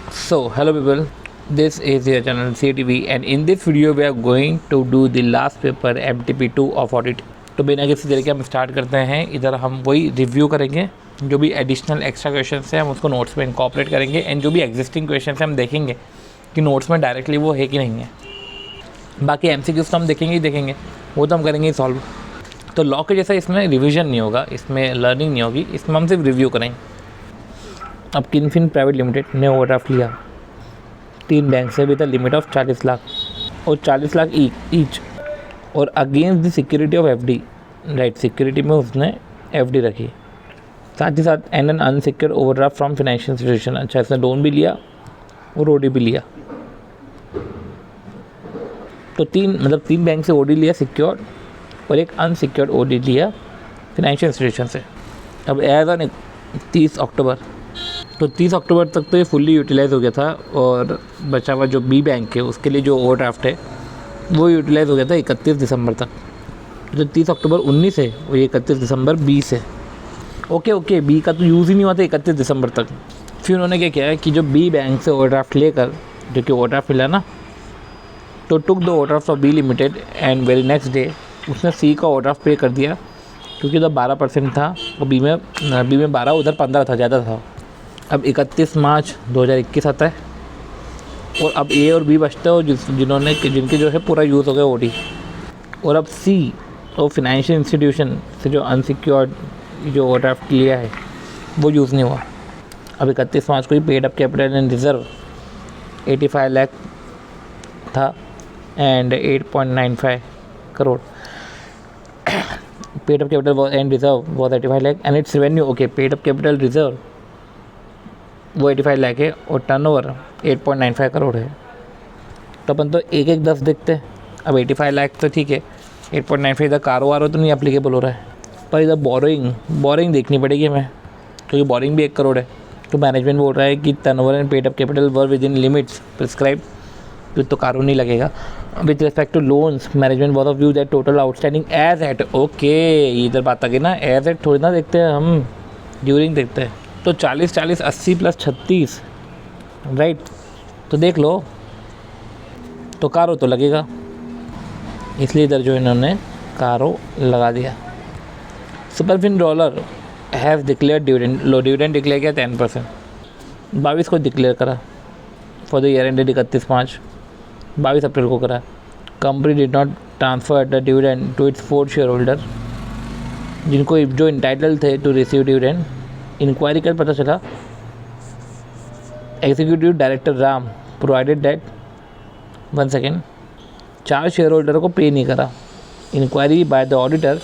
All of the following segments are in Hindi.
So, hello people, this is your channel CTV and in this video we are going to do the last paper MTP2 of audit। तो बिना किसी तरीके हम स्टार्ट करते हैं। इधर हम वही रिव्यू करेंगे, जो भी एडिशनल एक्स्ट्रा क्वेश्चन हैं हम उसको नोट्स में इनकॉर्पोरेट करेंगे एंड जो भी एग्जिस्टिंग क्वेश्चन हैं हम देखेंगे कि नोट्स में डायरेक्टली वो है कि नहीं है। बाकी MCQs तो हम देखेंगे ही देखेंगे, वो तो हम करेंगे ही सॉल्व। तो लॉ के जैसा इसमें रिविजन नहीं होगा, इसमें लर्निंग नहीं होगी, इसमें हम सिर्फ रिव्यू करेंगे। अब किनफिन प्राइवेट लिमिटेड ने ओवरड्राफ्ट लिया 3 बैंक से with the limit of 40 lakh और 40 लाख ईच और against the security of FD, right, security में उसने FD रखी, साथ ही साथ an unsecured overdraft from financial institution. अच्छा, इसने लोन भी लिया और OD भी लिया। तो 3 बैंक से OD लिया सिक्योर्ड और एक अनसिक्योर्ड OD लिया फाइनेंशियल इंस्टीट्यूशन से। अब एज ऑन 30 अक्टूबर, तो 30 अक्टूबर तक तो ये फुल्ली यूटिलाइज़ हो गया था और बचा हुआ जो B बैंक है उसके लिए जो ओवरड्राफ्ट है वो यूटिलाइज़ हो गया था 31 दिसंबर तक। जो 30 अक्टूबर 19 है वो 31 दिसंबर 20 है। ओके, B का तो यूज़ ही नहीं हुआ था 31 दिसंबर तक। फिर उन्होंने क्या किया है कि जो B बैंक से ओवरड्राफ्ट लेकर, जो कि ओवरड्राफ्ट मिला ना, तो took the overdraft of B limited and very next day उसने C का ओवरड्राफ्ट पे कर दिया, क्योंकि उधर 12% था और B में 12, उधर 15 था, ज़्यादा था। अब 31 मार्च 2021 आता है और अब A और B बचते हो जिनके जो है पूरा यूज़ हो गया OD। और अब C और फाइनेंशियल इंस्टीट्यूशन से जो अनसिक्योर्ड जो ओवरड्राफ्ट लिया है वो यूज़ नहीं हुआ। अब 31 मार्च को ही paid up capital and reserve 85 lakh था and 8.95 crore. Paid up capital and reserve was 85 lakh and its revenue, okay, paid up capital reserve वो 85 लाख है और टर्नओवर 8.95 करोड़ है। तो अपन तो एक 10 देखते हैं। अब 85 लाख तो ठीक है, 8.95 इधर कारोबार तो नहीं एप्लीकेबल हो रहा है, पर इधर बोरिंग देखनी पड़ेगी हमें, क्योंकि बोरिंग भी 1 करोड़ है। तो मैनेजमेंट बोल रहा है कि turnover and paid up capital were within limits prescribe, तो कारो नहीं लगेगा। With respect to loans management was of view that total outstanding as at, okay, इधर बात आ गई ना, एज एट थोड़ी ना देखते हैं हम, ड्यूरिंग देखते हैं। तो 40 80 + 36, राइट, तो देख लो, तो कारो तो लगेगा, इसलिए इधर जो इन्होंने कारो लगा दिया। Superfin Dollar has declared dividend, लो डिविडेंड डिक्लेयर किया 10%, 22 को डिक्लेयर करा for the year ended 31 March, 22 April को करा। Company did not transfer the dividend to its 4 share holder, जिनको जो इंटाइटल थे टू रिसीव डिविडेंड। इंक्वायरी कर पता चला executive director Ram provided that 1 second 4 share holder को पे नहीं करा। इंक्वायरी बाय द ऑडिटर,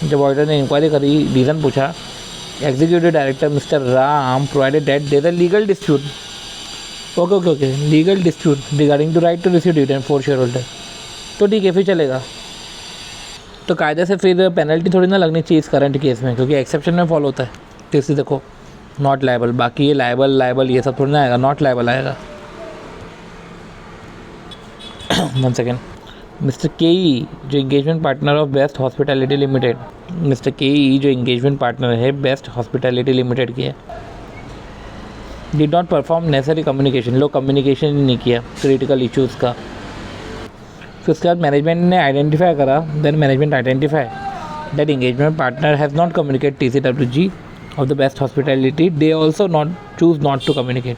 जब ऑडिटर ने इंक्वायरी करी, रीज़न पूछा, executive director mister Ram provided that there is a legal dispute, okay, legal dispute regarding the right to receive dividend 4 share holder. तो ठीक है, फिर चलेगा। तो कायदे से फिर पेनल्टी थोड़ी ना लगनी चाहिए इस करंट केस में, क्योंकि एक्सेप्शन में फॉलो होता है। तो इसी देखो नॉट लायबल, बाकी ये लायबल ये सब थोड़ी ना आएगा, नॉट लायबल आएगा। 1 सेकेंड, मिस्टर KE जो engagement partner of best hospitality limited, mister KE जो इंगेजमेंट पार्टनर है बेस्ट हॉस्पिटैलिटी लिमिटेड की है, did not perform necessary communication, low communication नहीं किया क्रिटिकल इश्यूज़ का। फिर उसके बाद मैनेजमेंट ने आइडेंटिफाई करा, then management identify that engagement partner has not communicate TCWG of the best hospitality, they also choose not to communicate.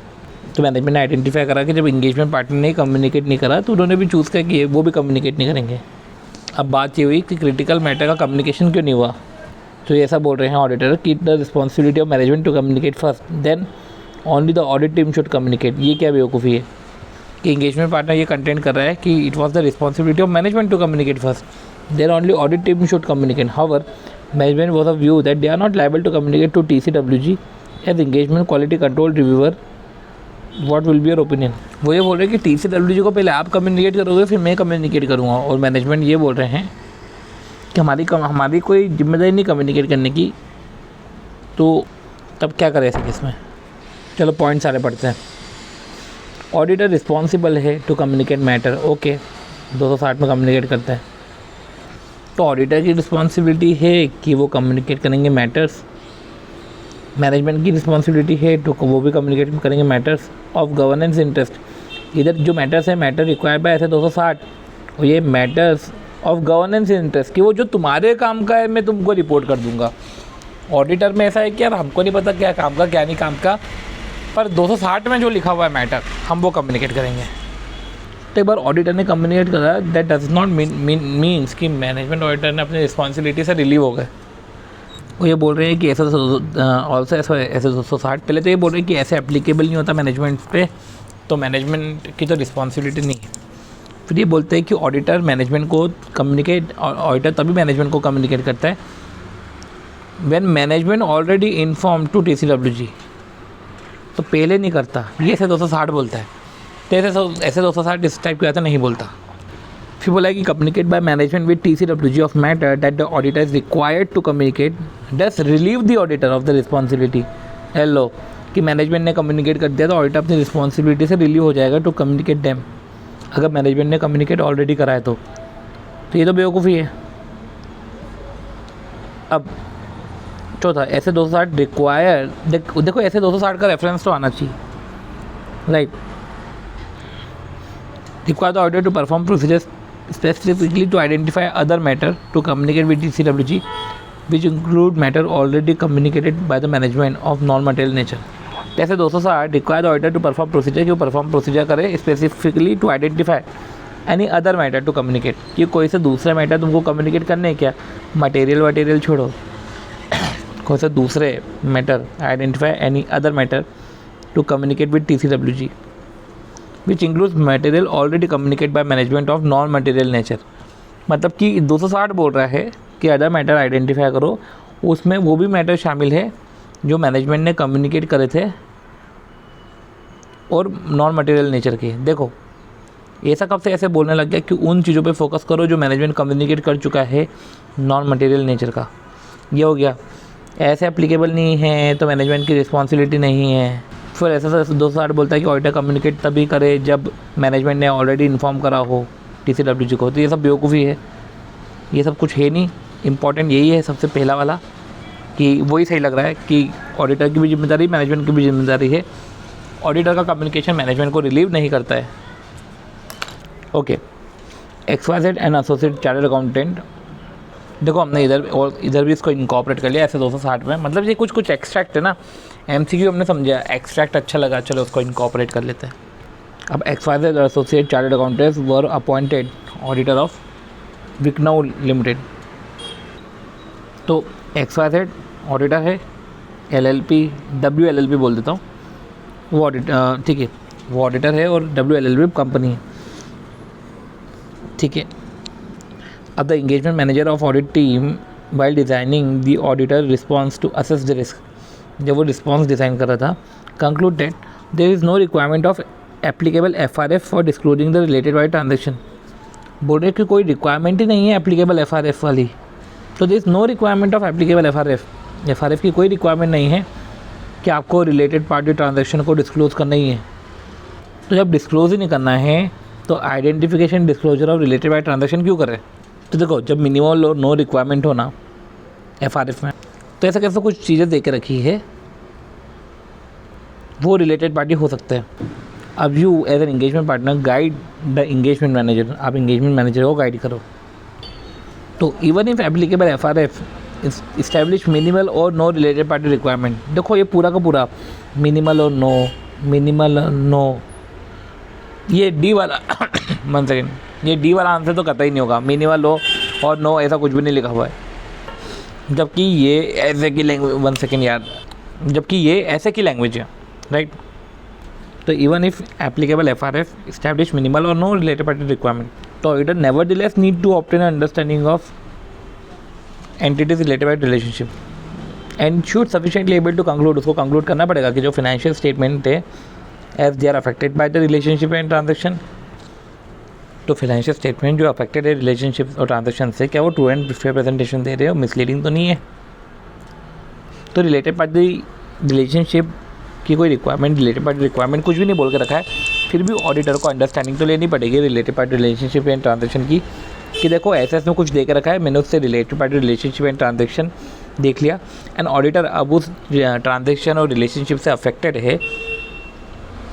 तो मैनेजमेंट ने आइडेंटिफाई करा कि जब इंगेजमेंट पार्टनर ने कम्युनिकेट नहीं करा तो उन्होंने भी चूज़ किया कि वो भी कम्युनिकेट नहीं करेंगे। अब बात ये हुई कि क्रिटिकल मैटर का कम्युनिकेशन क्यों नहीं हुआ। तो ये ऐसा बोल रहे हैं ऑडिटर कि the responsibility of management to communicate first, then only the audit team should communicate. ये क्या बेवकूफ़ी है कि इंगेजमेंट पार्टनर ये कंटेंट कर रहा है कि it was the responsibility of management to communicate first, then only audit team should communicate. However management was of view that they are not liable to communicate to TCWG as engagement quality control reviewer. What will be your opinion? वो ये बोल रहे हैं कि TCWG को पहले आप कम्युनिकेट करोगे फिर मैं कम्युनिकेट करूँगा, और मैनेजमेंट ये बोल रहे हैं कि हमारी कोई जिम्मेदारी नहीं कम्युनिकेट करने की। तो तब क्या करें ऐसे केस में? चलो पॉइंट सारे पढ़ते हैं। ऑडिटर रिस्पॉन्सिबल है टू कम्युनिकेट मैटर, ओके, 260 में कम्युनिकेट करते हैं। तो ऑडिटर की रिस्पॉन्सिबिलिटी है कि वो कम्युनिकेट करेंगे मैटर्स मैनेजमेंट की रिस्पॉन्सिबिलिटी है तो वो भी कम्युनिकेट करेंगे मैटर्स ऑफ गवर्नेंस इंटरेस्ट। इधर जो मैटर्स है मैटर रिक्वायर्ड बाय ऐसे 260 और ये मैटर्स ऑफ गवर्नेंस इंटरेस्ट कि वो जो तुम्हारे काम का है मैं तुमको रिपोर्ट कर दूंगा। ऑडिटर में ऐसा है कि यार हमको नहीं पता क्या काम का क्या नहीं काम का, पर 260 में जो लिखा हुआ है मैटर हम वो कम्युनिकेट करेंगे। तो एक बार ऑडिटर ने कम्युनिकेट करा दैट डज नॉट मीन्स कि मैनेजमेंट ऑडिटर ने अपनी रिस्पॉन्सिबिलिटी से रिलीव हो गए। वो ये बोल रहे हैं कि ऐसा ऑल्सो ऐसे 260 पहले तो ये बोल रहे हैं कि ऐसे एप्लीकेबल नहीं होता मैनेजमेंट पे, तो मैनेजमेंट की तो रिस्पॉन्सिबिलिटी नहीं है। फिर ये बोलते हैं कि ऑडिटर मैनेजमेंट को कम्युनिकेट, ऑडिटर तभी मैनेजमेंट को कम्युनिकेट करता है when management already inform to TCWG। तो पहले नहीं करता, ये ऐसे 260 बोलता है, तो ऐसे 260 इस टाइप की बातें नहीं बोलता। फिर बोला है कि communicate by management with TCWG of matter that the auditor is required to communicate does relieve the auditor of the responsibility. Hello कि मैनेजमेंट ने कम्युनिकेट कर दिया तो ऑडिटर अपनी रिस्पॉन्सिबिलिटी से रिलीव हो जाएगा टू कम्युनिकेट देम। अगर मैनेजमेंट ने कम्युनिकेट ऑलरेडी करा है तो ये तो बेवकूफ़ी है। अब चौथा ऐसे 260 रिक्वायर, देखो ऐसे 260 का रेफरेंस तो आना चाहिए, right. Require the auditor to perform procedures specifically to identify other matter to communicate with TCWG which include matter already communicated by the management of non-material nature। जैसे 260 require the auditor to perform procedure कि वो perform procedure करे specifically to identify any other matter to communicate कि कोई से दूसरे मैटर तुमको कम्युनिकेट करने हैं क्या, मटेरियल छोड़ो, कोई से दूसरे matter identify any other matter to communicate with TCWG which includes material already communicate by management of non material nature. मतलब कि 260 बोल रहा है कि अदर मैटर आइडेंटिफाई करो, उसमें वो भी मैटर शामिल है जो मैनेजमेंट ने कम्युनिकेट करे थे और नॉन मटेरियल नेचर के। देखो ऐसा कब से ऐसे बोलने लग गया कि उन चीज़ों पे फोकस करो जो मैनेजमेंट कम्युनिकेट कर चुका है नॉन मटेरियल नेचर का। ये हो गया, ऐसे एप्लीकेबल नहीं है तो मैनेजमेंट की रिस्पॉन्सिबिलिटी नहीं है। फिर ऐसा 260 बोलता है कि ऑडिटर कम्युनिकेट तभी करे जब मैनेजमेंट ने ऑलरेडी इन्फॉर्म करा हो TCWG को। तो ये सब बेवकूफ़ी है, ये सब कुछ है नहीं। इम्पॉर्टेंट यही है सबसे पहला वाला कि वही सही लग रहा है कि ऑडिटर की भी जिम्मेदारी मैनेजमेंट की भी जिम्मेदारी है। ऑडिटर का कम्युनिकेशन मैनेजमेंट को रिलीव नहीं करता है। Okay, XYZ and associate chartered accountant. देखो हमने इधर भी इसको इनकॉर्पोरेट कर लिया ऐसे 260 में। मतलब ये कुछ एक्सट्रैक्ट है ना, MCQ हमने समझा, एक्सट्रैक्ट अच्छा लगा, चलो उसको इनकॉर्पोरेट कर लेते हैं। अब XYZ associate chartered accountants were appointed auditor of विकनौ लिमिटेड। तो XYZ ऑडिटर है, LLP WLLP बोल देता हूँ, वो ऑडिटर, ठीक है, वो ऑडिटर है और WLLP कंपनी है, ठीक है। अब the engagement manager of audit team while designing the auditor response to assess the risk, जब वो रिस्पॉन्स डिज़ाइन कर रहा था, conclude that there is no requirement of applicable FRF for disclosing the related wide transaction. बोल रहे कि कोई रिक्वायरमेंट ही नहीं है एप्लीकेबल FRF वाली, तो there is no requirement of applicable FRF की कोई रिक्वायरमेंट नहीं है कि आपको रिलेटेड पार्टी ट्रांजेक्शन को डिस्क्लोज करना ही है। तो जब डिस्क्लोज ही नहीं करना है तो identification disclosure of related party transaction क्यों करें। तो देखो जब मिनिमम और नो रिक्वायरमेंट हो ना FRF में, तो ऐसा कैसे कुछ चीज़ें दे के रखी है, वो रिलेटेड पार्टी हो सकता है। अब you as an engagement partner guide the engagement manager, आप एंगेजमेंट मैनेजर को गाइड करो। तो even if applicable FRF establish minimal और नो रिलेटेड पार्टी रिक्वायरमेंट। देखो ये पूरा का पूरा मिनिमल और नो, ये डी वाला वन सेकेंड, ये डी वाला आंसर तो कतई नहीं होगा। मिनिमल लो और नो ऐसा कुछ भी नहीं लिखा हुआ है, जबकि ये ऐसे की लैंग्वेज, वन सेकेंड यार, जबकि ये ऐसे की लैंग्वेज है, राइट। तो even if applicable FRF establish minimal और नो रिलेटेड पार्टी रिक्वायरमेंट, तो auditor nevertheless need to obtain understanding of entities related by relationship and should sufficiently able to conclude. उसको कंक्लूड करना पड़ेगा कि जो फाइनेंशियल स्टेटमेंट थे as they are affected by the relationship and transaction, तो फाइनेंशियल स्टेटमेंट जो अफेक्टेड है रिलेशनशिप और ट्रांजेक्शन से, क्या वो ट्रू एंड फेयर प्रेजेंटेशन दे रहे हो, मिसलीडिंग तो नहीं है। तो रिलेटेड पार्टी रिलेशनशिप की कोई रिक्वायरमेंट, रिलेटेड पार्टी रिक्वायरमेंट कुछ भी नहीं बोल के रखा है, फिर भी ऑडिटर को अंडरस्टैंडिंग तो लेनी पड़ेगी related party relationship and transaction की, कि देखो ऐसे में कुछ दे के रखा है, मैंने उससे related party relationship and transaction देख लिया। एंड ऑडिटर अब उस ट्रांजेक्शन और रिलेशनशिप से अफेक्टेड है,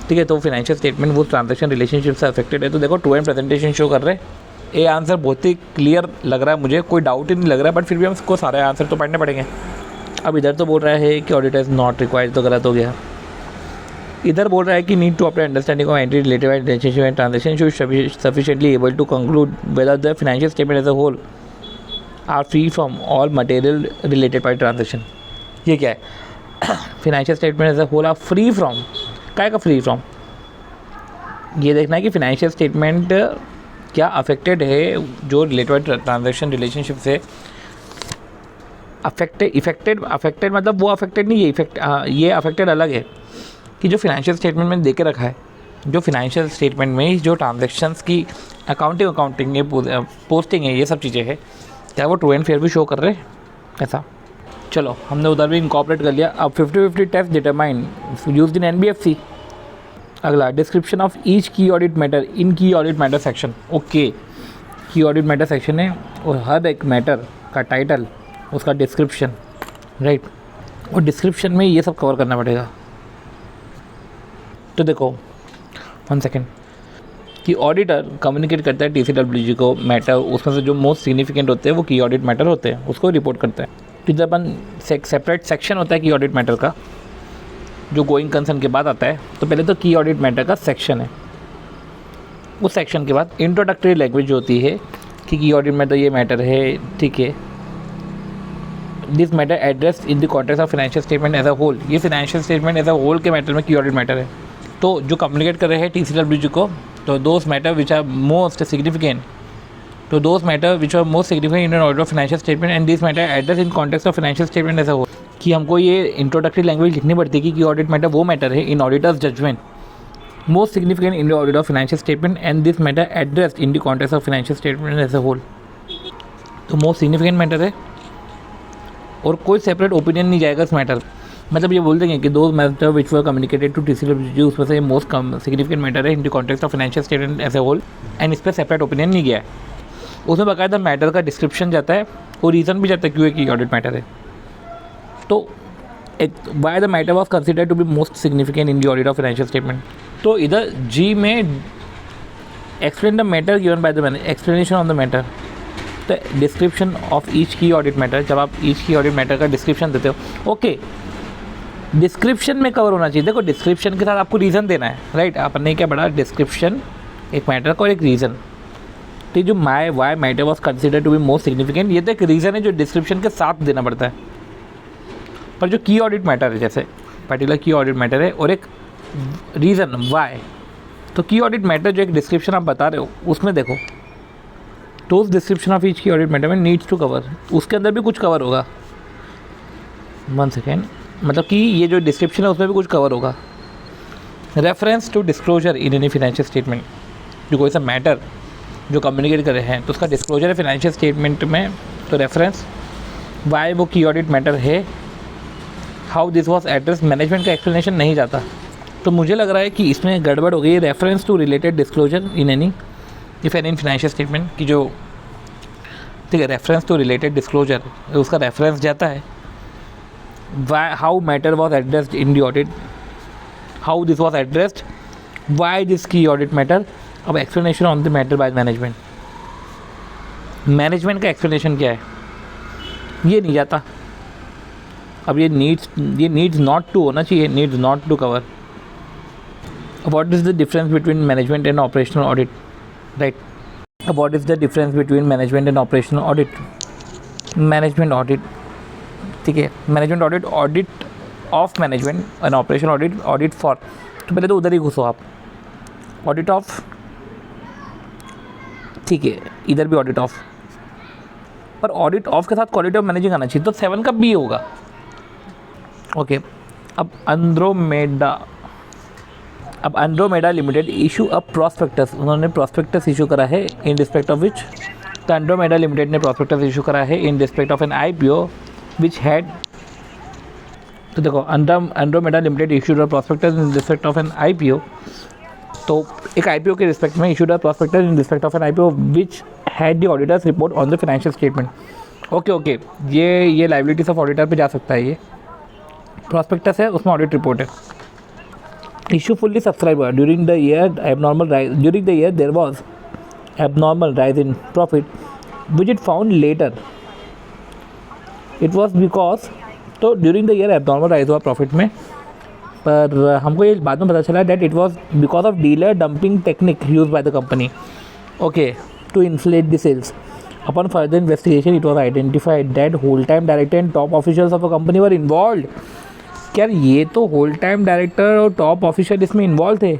ठीक है, तो फाइनेंशियल स्टेटमेंट वो ट्रांजेक्शन रिलेशनशिप से अफेक्टेड है। तो देखो टू एंड प्रेजेंटेशन शो कर रहे हैं। ये आंसर बहुत ही क्लियर लग रहा है मुझे, कोई डाउट ही नहीं लग रहा है, बट फिर भी हमको सारे आंसर तो पढ़ने पड़ेंगे। अब इधर तो बोल रहा है कि ऑडिटर इज़ नॉट रिक्वायर्ड, तो गलत हो गया। इधर बोल रहा है कि नीड टू अपने understanding of entry related relationship and transaction should sufficiently able to conclude whether the financial statement as a whole are free from all material related party transaction. ये क्या है? Financial statement as a whole are free from, काय का फ्री फ्रॉम? ये देखना है कि फाइनेंशियल स्टेटमेंट क्या अफेक्टेड है जो रिलेटेड ट्रांजेक्शन रिलेशनशिप से अफेक्टेड मतलब वो अफेक्टेड नहीं है, ये अफेक्टेड अलग है कि जो फाइनेंशियल स्टेटमेंट में दे के रखा है, जो फाइनेंशियल स्टेटमेंट में जो ट्रांजेक्शन्स की अकाउंटिंग है, पोस्टिंग है, ये सब चीज़ें हैं, क्या वो ट्रू एंड फेयर भी शो कर रहे हैं ऐसा? चलो हमने उधर भी इनकॉर्पोरेट कर लिया। अब 50-50 test determine used in NBFC. अगला description of each key audit matter in key audit matter section. Okay, key audit matter section है और हर एक मैटर का टाइटल, उसका डिस्क्रिप्शन, राइट, और डिस्क्रिप्शन में ये सब कवर करना पड़ेगा। तो देखो 1 सेकेंड कि ऑडिटर कम्युनिकेट करता है टीसीडब्ल्यूजी को मैटर, उसमें से जो मोस्ट सिग्निफिकेंट होते हैं वो की ऑडिट मैटर होते हैं, उसको रिपोर्ट करता है। तो जब अपन सेपरेट सेक्शन होता है की ऑडिट मैटर का, जो गोइंग कंसर्न के बाद आता है, तो पहले तो की ऑडिट मैटर का सेक्शन है, उस सेक्शन के बाद इंट्रोडक्टरी लैंग्वेज जो होती है कि की ऑडिट मैटर ये मैटर है, ठीक है, this matter address in the context of financial statement as a whole. ये financial statement as a whole के मैटर में की ऑडिट मैटर है। तो जो कम्युनिकेट कर रहे हैं टीसीडब्ल्यूजी को, तो those matter which are most significant, तो those matter which are most significant in order of financial statement and this matter address in context of financial statement as a whole. कि हमको ये इंट्रोडक्टरी लैंग्वेज लिखनी पड़ती है कि ऑडिट मैटर वो मैटर है in auditor's judgment most significant in the audit of financial statement and this matter addressed in the context of financial statement as a whole. तो मोस्ट सिग्निफिकेंट मैटर है और कोई सेपरेट ओपिनियन नहीं जाएगा इस मैटर। मतलब ये बोल देंगे कि दो matter which were communicated to TCWG, उसमें से मोस्ट सिग्निफिकेंट मैटर है in the context of financial statement as a whole, and इस पर सेपरेट ओपिनियन नहीं गया है। उसमें बाकायदा मैटर का डिस्क्रिप्शन जाता है और रीज़न भी जाता है क्यों की ऑडिट मैटर है। तो why the matter was considered to be most significant in the audit of financial statement. तो इधर जी में explain the matter given by the explanation on the matter, तो description of each key audit matter, जब आप ईच की ऑडिट मैटर का डिस्क्रिप्शन देते हो, ओके, डिस्क्रिप्शन में कवर होना चाहिए। देखो डिस्क्रिप्शन के साथ आपको रीज़न देना है, राइट। आपने नहीं क्या पढ़ा, डिस्क्रिप्शन एक मैटर का और एक रीज़न। तो जो why matter was considered to be most significant, ये तो एक रीज़न है जो डिस्क्रिप्शन के साथ देना पड़ता है। पर जो की ऑडिट मैटर है, जैसे पर्टिकुलर की ऑडिट मैटर है और एक रीज़न वाई, तो की ऑडिट मैटर जो एक डिस्क्रिप्शन आप बता रहे हो उसमें देखो, तो उस description of each key audit matter में नीड्स टू कवर, उसके अंदर भी कुछ कवर होगा। 1 सेकेंड, मतलब कि ये जो डिस्क्रिप्शन है उसमें भी कुछ कवर होगा। Reference to disclosure in any financial statement, जो कोई सा मैटर जो कम्युनिकेट कर रहे हैं तो उसका डिस्क्लोजर है फाइनेंशियल स्टेटमेंट में, तो रेफरेंस वाई वो की ऑडिट मैटर है, how this was address, management का एक्सप्लेनेशन नहीं जाता। तो मुझे लग रहा है कि इसमें गड़बड़ हो गई है। Reference to related disclosure in any if any financial statement की जो, ठीक है, रेफरेंस टू रिलेटेड डिस्क्लोजर, उसका रेफरेंस जाता है why how matter was addressed in the audit, how this was addressed, why this key audit matter. अब explanation on the matter by management, management का एक्सप्लेनेशन क्या है ये नहीं जाता। अब ये नीड्स नॉट टू होना चाहिए, needs not to cover. What is the difference between management and operational audit, right. What is the difference between management and operational audit, management audit, ठीक है, management audit, audit of management and operational audit, audit for. तो पहले तो उधर ही घुसो आप, ऑडिट ऑफ, ठीक है, इधर भी ऑडिट ऑफ, पर ऑडिट ऑफ के साथ क्वालिटी ऑफ मैनेजिंग आना चाहिए, तो 7 का बी होगा। ओके, अब Andromeda limited issue a prospectus, उन्होंने प्रॉस्पेक्टस इशू करा है इन रिस्पेक्ट ऑफ विच, तो एंड्रोमेडा लिमिटेड ने प्रॉस्पेक्टस इशू करा है in respect of N IPO which had, तो देखो Andromeda limited issued a prospectus in respect of N IPO, तो एक आईपीओ के रिस्पेक्ट में issued a prospectus in respect of N IPO which had the auditors report on the financial statement. Okay, ये लाइबिलिटीज ऑफ ऑडिटर पे जा सकता है। ये प्रॉस्पेक्टस है, उसमें ऑडिट रिपोर्ट है। Issue fully subscriber during the year there was abnormal rise in profit which it found later it was because, तो during the year abnormal rise हुआ प्रॉफिट में, पर हमको ये बाद में पता चला that it was because of dealer dumping technique use by the company, okay, to inflate the sales. Upon further investigation it was identified that whole time director and top officials of a company were involved. क्या ये तो होल टाइम डायरेक्टर और टॉप ऑफिशियल इसमें इन्वॉल्व थे।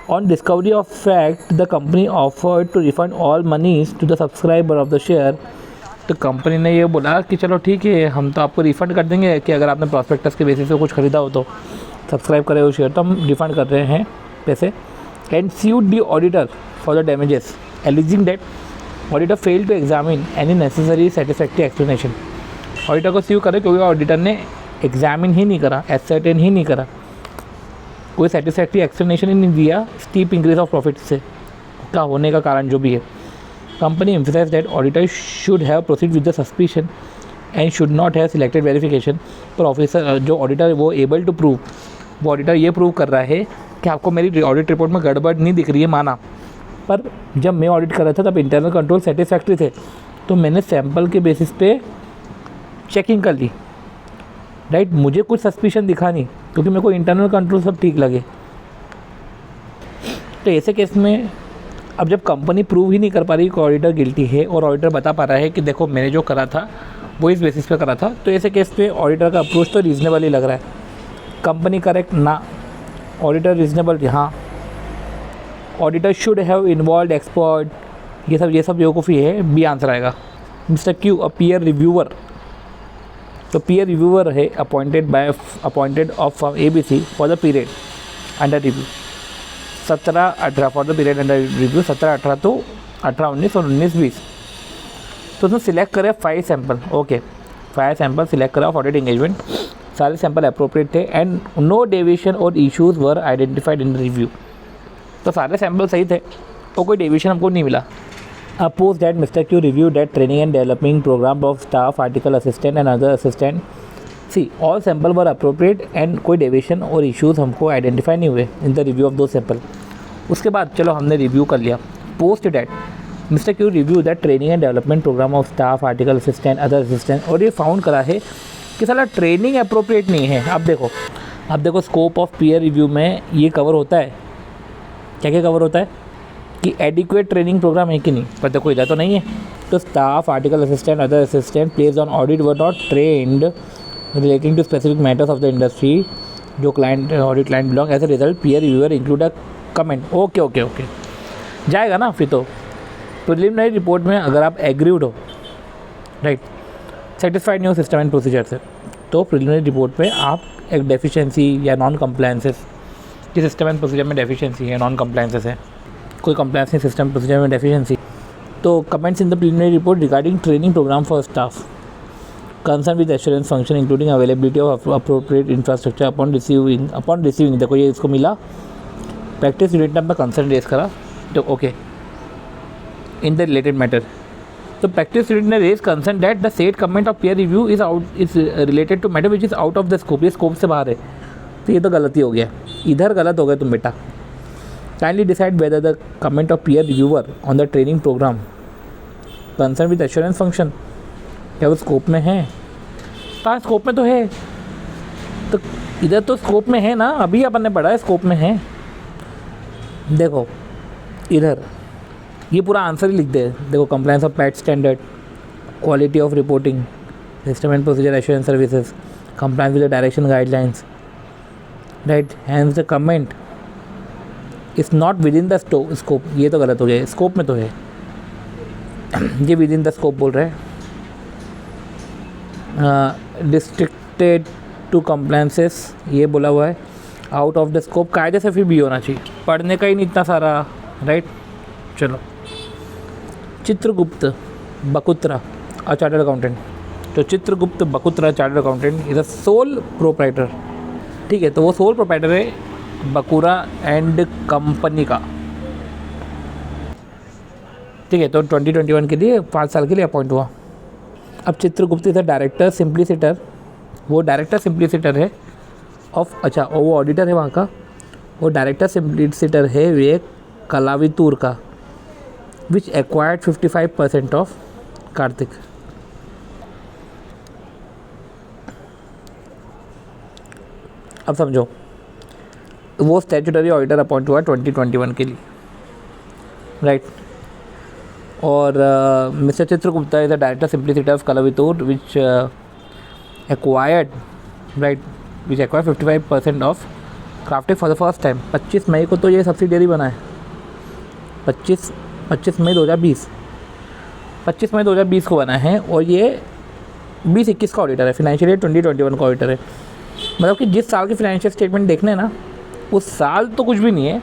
On discovery of fact, the company offered to refund all monies to the subscriber of the share. तो कंपनी ने ये बोला कि चलो ठीक है, हम तो आपको रिफ़ंड कर देंगे कि अगर आपने प्रॉस्पेक्टस के बेसिस पे कुछ ख़रीदा हो तो सब्सक्राइब करे हो शेयर, तो हम रिफ़ंड कर रहे हैं पैसे। And sued the auditor for the damages, alleging that auditor failed to examine any necessary satisfactory explanation. Auditor को स्यू करे क्योंकि ऑडिटर ने एग्जामिन ही नहीं करा, एसर्टेन ही नहीं करा, कोई सेटिस्फैक्ट्री एक्सप्लेनेशन ही नहीं दिया स्टीप इंक्रीज ऑफ प्रॉफिट से का होने का कारण जो भी है। Company emphasize that auditor should have proceed with the suspicion and should not have selected verification. पर ऑफिसर जो ऑडिटर वो एबल टू प्रूव, वो ऑडिटर ये प्रूव कर रहा है कि आपको मेरी ऑडिट रिपोर्ट में गड़बड़ नहीं दिख रही है, माना, पर जब मैं ऑडिट कर रहा था तब इंटरनल कंट्रोल सेटिस्फैक्ट्री थे, तो मैंने सैम्पल के बेसिस पे चेकिंग कर ली, राइट। मुझे कुछ सस्पिशन दिखा नहीं क्योंकि मेरे को इंटरनल कंट्रोल सब ठीक लगे। तो ऐसे केस में अब जब कंपनी प्रूव ही नहीं कर पा रही कि ऑडिटर गिल्टी है और ऑडिटर बता पा रहा है कि देखो मैंने जो करा था वो इस बेसिस पे करा था, तो ऐसे केस पे ऑडिटर का अप्रोच तो रीज़नेबल ही लग रहा है। कंपनी करेक्ट ना, ऑडिटर रीज़नेबल हाँ, auditor should have involve expert, ये सब बेवकूफ़ी है, बी आंसर आएगा। Mister Q a peer reviewer, तो पीयर रिव्यूअर है appointed of ABC for the period under review 17-18 for the period under review 17-18 तो 18-19 और 19-20। तो उसने सिलेक्ट करे 5 सैम्पल, ओके, 5 सैम्पल सिलेक्ट करा ऑडिट एंगेजमेंट, सारे सैम्पल अप्रोप्रिएट थे एंड नो डेविएशन और issues were identified in review. तो सारे सैम्पल सही थे और कोई डेविएशन हमको नहीं मिला। Oppose that Mr. Q reviewed that training and developing program of staff, article assistant and other assistant. See, all sample were appropriate and कोई deviation और issues हमको आइडेंटिफाई नहीं हुए in the review of those sample। उसके बाद चलो हमने रिव्यू कर लिया। Post that Mr. Q reviewed that training and development program of staff, article assistant, other assistant, और ये फाउंड करा है कि साला ट्रेनिंग अप्रोप्रिएट नहीं है। अब देखो स्कोप ऑफ पीयर रिव्यू में ये कवर होता है, क्या कवर होता है कि एडिक्वेट ट्रेनिंग प्रोग्राम है कि नहीं, पर देखो इधर तो नहीं है। तो staff, article assistant, other assistant placed on audit were not trained relating to specific matters of the industry जो client audit client belong, as a result peer reviewer include a comment. Okay जाएगा ना। फिर तो प्रिलिमिनरी रिपोर्ट में अगर आप एग्रीड हो, राइट, सेटिस्फाइड नहीं हो सिस्टम एंड प्रोसीजर से, तो प्रिलिमिनरी रिपोर्ट में आप एक डेफिशिएंसी या नॉन कंप्लायंसेस, कि सिस्टम एंड प्रोसीजर में डेफिशिएंसी है, नॉन कंप्लायंसेस है, कोई कंप्लायंस नहीं सिस्टम प्रोसीजर में डेफिशिएंसी, तो comments in the preliminary report regarding training program for staff concern with assurance function including availability of appropriate infrastructure upon receiving देखो ये इसको मिला, practice unit number concern raise करा, तो okay in the related matter. तो प्रैक्टिस यूनिट ने raise concern that the set comment of peer review is related to matter which is out of the scope, ये स्कोप से बाहर है, तो ये तो गलती हो गया, इधर गलत हो गया तुम बेटा। Kindly decide whether the comment of peer reviewer on the training program concerned with assurance function क्या वो स्कोप में है? कहाँ स्कोप में तो है, तो इधर तो स्कोप में है ना, अभी अपन ने पढ़ा है स्कोप में है। देखो इधर ये पूरा आंसर ही लिख दे, देखो compliance of pat standard, quality of reporting, system and procedure assurance services, compliance with the direction guidelines, right, hence the comment is not within the scope, ये तो गलत हो गया, स्कोप में तो है, ये विद इन द स्कोप बोल रहे हैं। रिस्ट्रिक्टेड टू कंप्लायंसेस ये बोला हुआ है, आउट ऑफ द स्कोप कायदे से फिर भी होना चाहिए, पढ़ने का ही नहीं इतना सारा, राइट। चलो Chitragupta Bakutra a chartered accountant, तो Chitragupta Bakutra chartered accountant is a sole proprietor, ठीक है, तो वो सोल प्रोप्राइटर है बकुरा एंड कंपनी का, ठीक है। तो 2021 के लिए 5 साल के लिए अपॉइंट हुआ, अब चित्रगुप्त इज अ डायरेक्टर सिंप्लिसिटर, वो डायरेक्टर सिंप्लिसिटर है ऑफ, अच्छा वो ऑडिटर है वहाँ का, वो डायरेक्टर सिंप्लिसिटर है विवेक कलावितूर का, विच एक्वायर्ड 55% ऑफ कार्तिक। अब समझो, वो स्टैट्यूटरी ऑडिटर अपॉइंट हुआ 2021 के लिए, राइट। और mister Chitragupta is the director simplicity of Kalavitur which acquired, right, which acquired 55% of Craftic for the first time. 25 May को तो ये सब्सिडियरी बना है, 25 मई 2020, 25 मई 2020 को बना है, और ये 2021 का ऑडिटर है, फिनेंशियल ईयर 2021 का ऑडिटर है। मतलब कि जिस साल के फाइनेंशियल स्टेटमेंट देखने ना, उस साल तो कुछ भी नहीं है,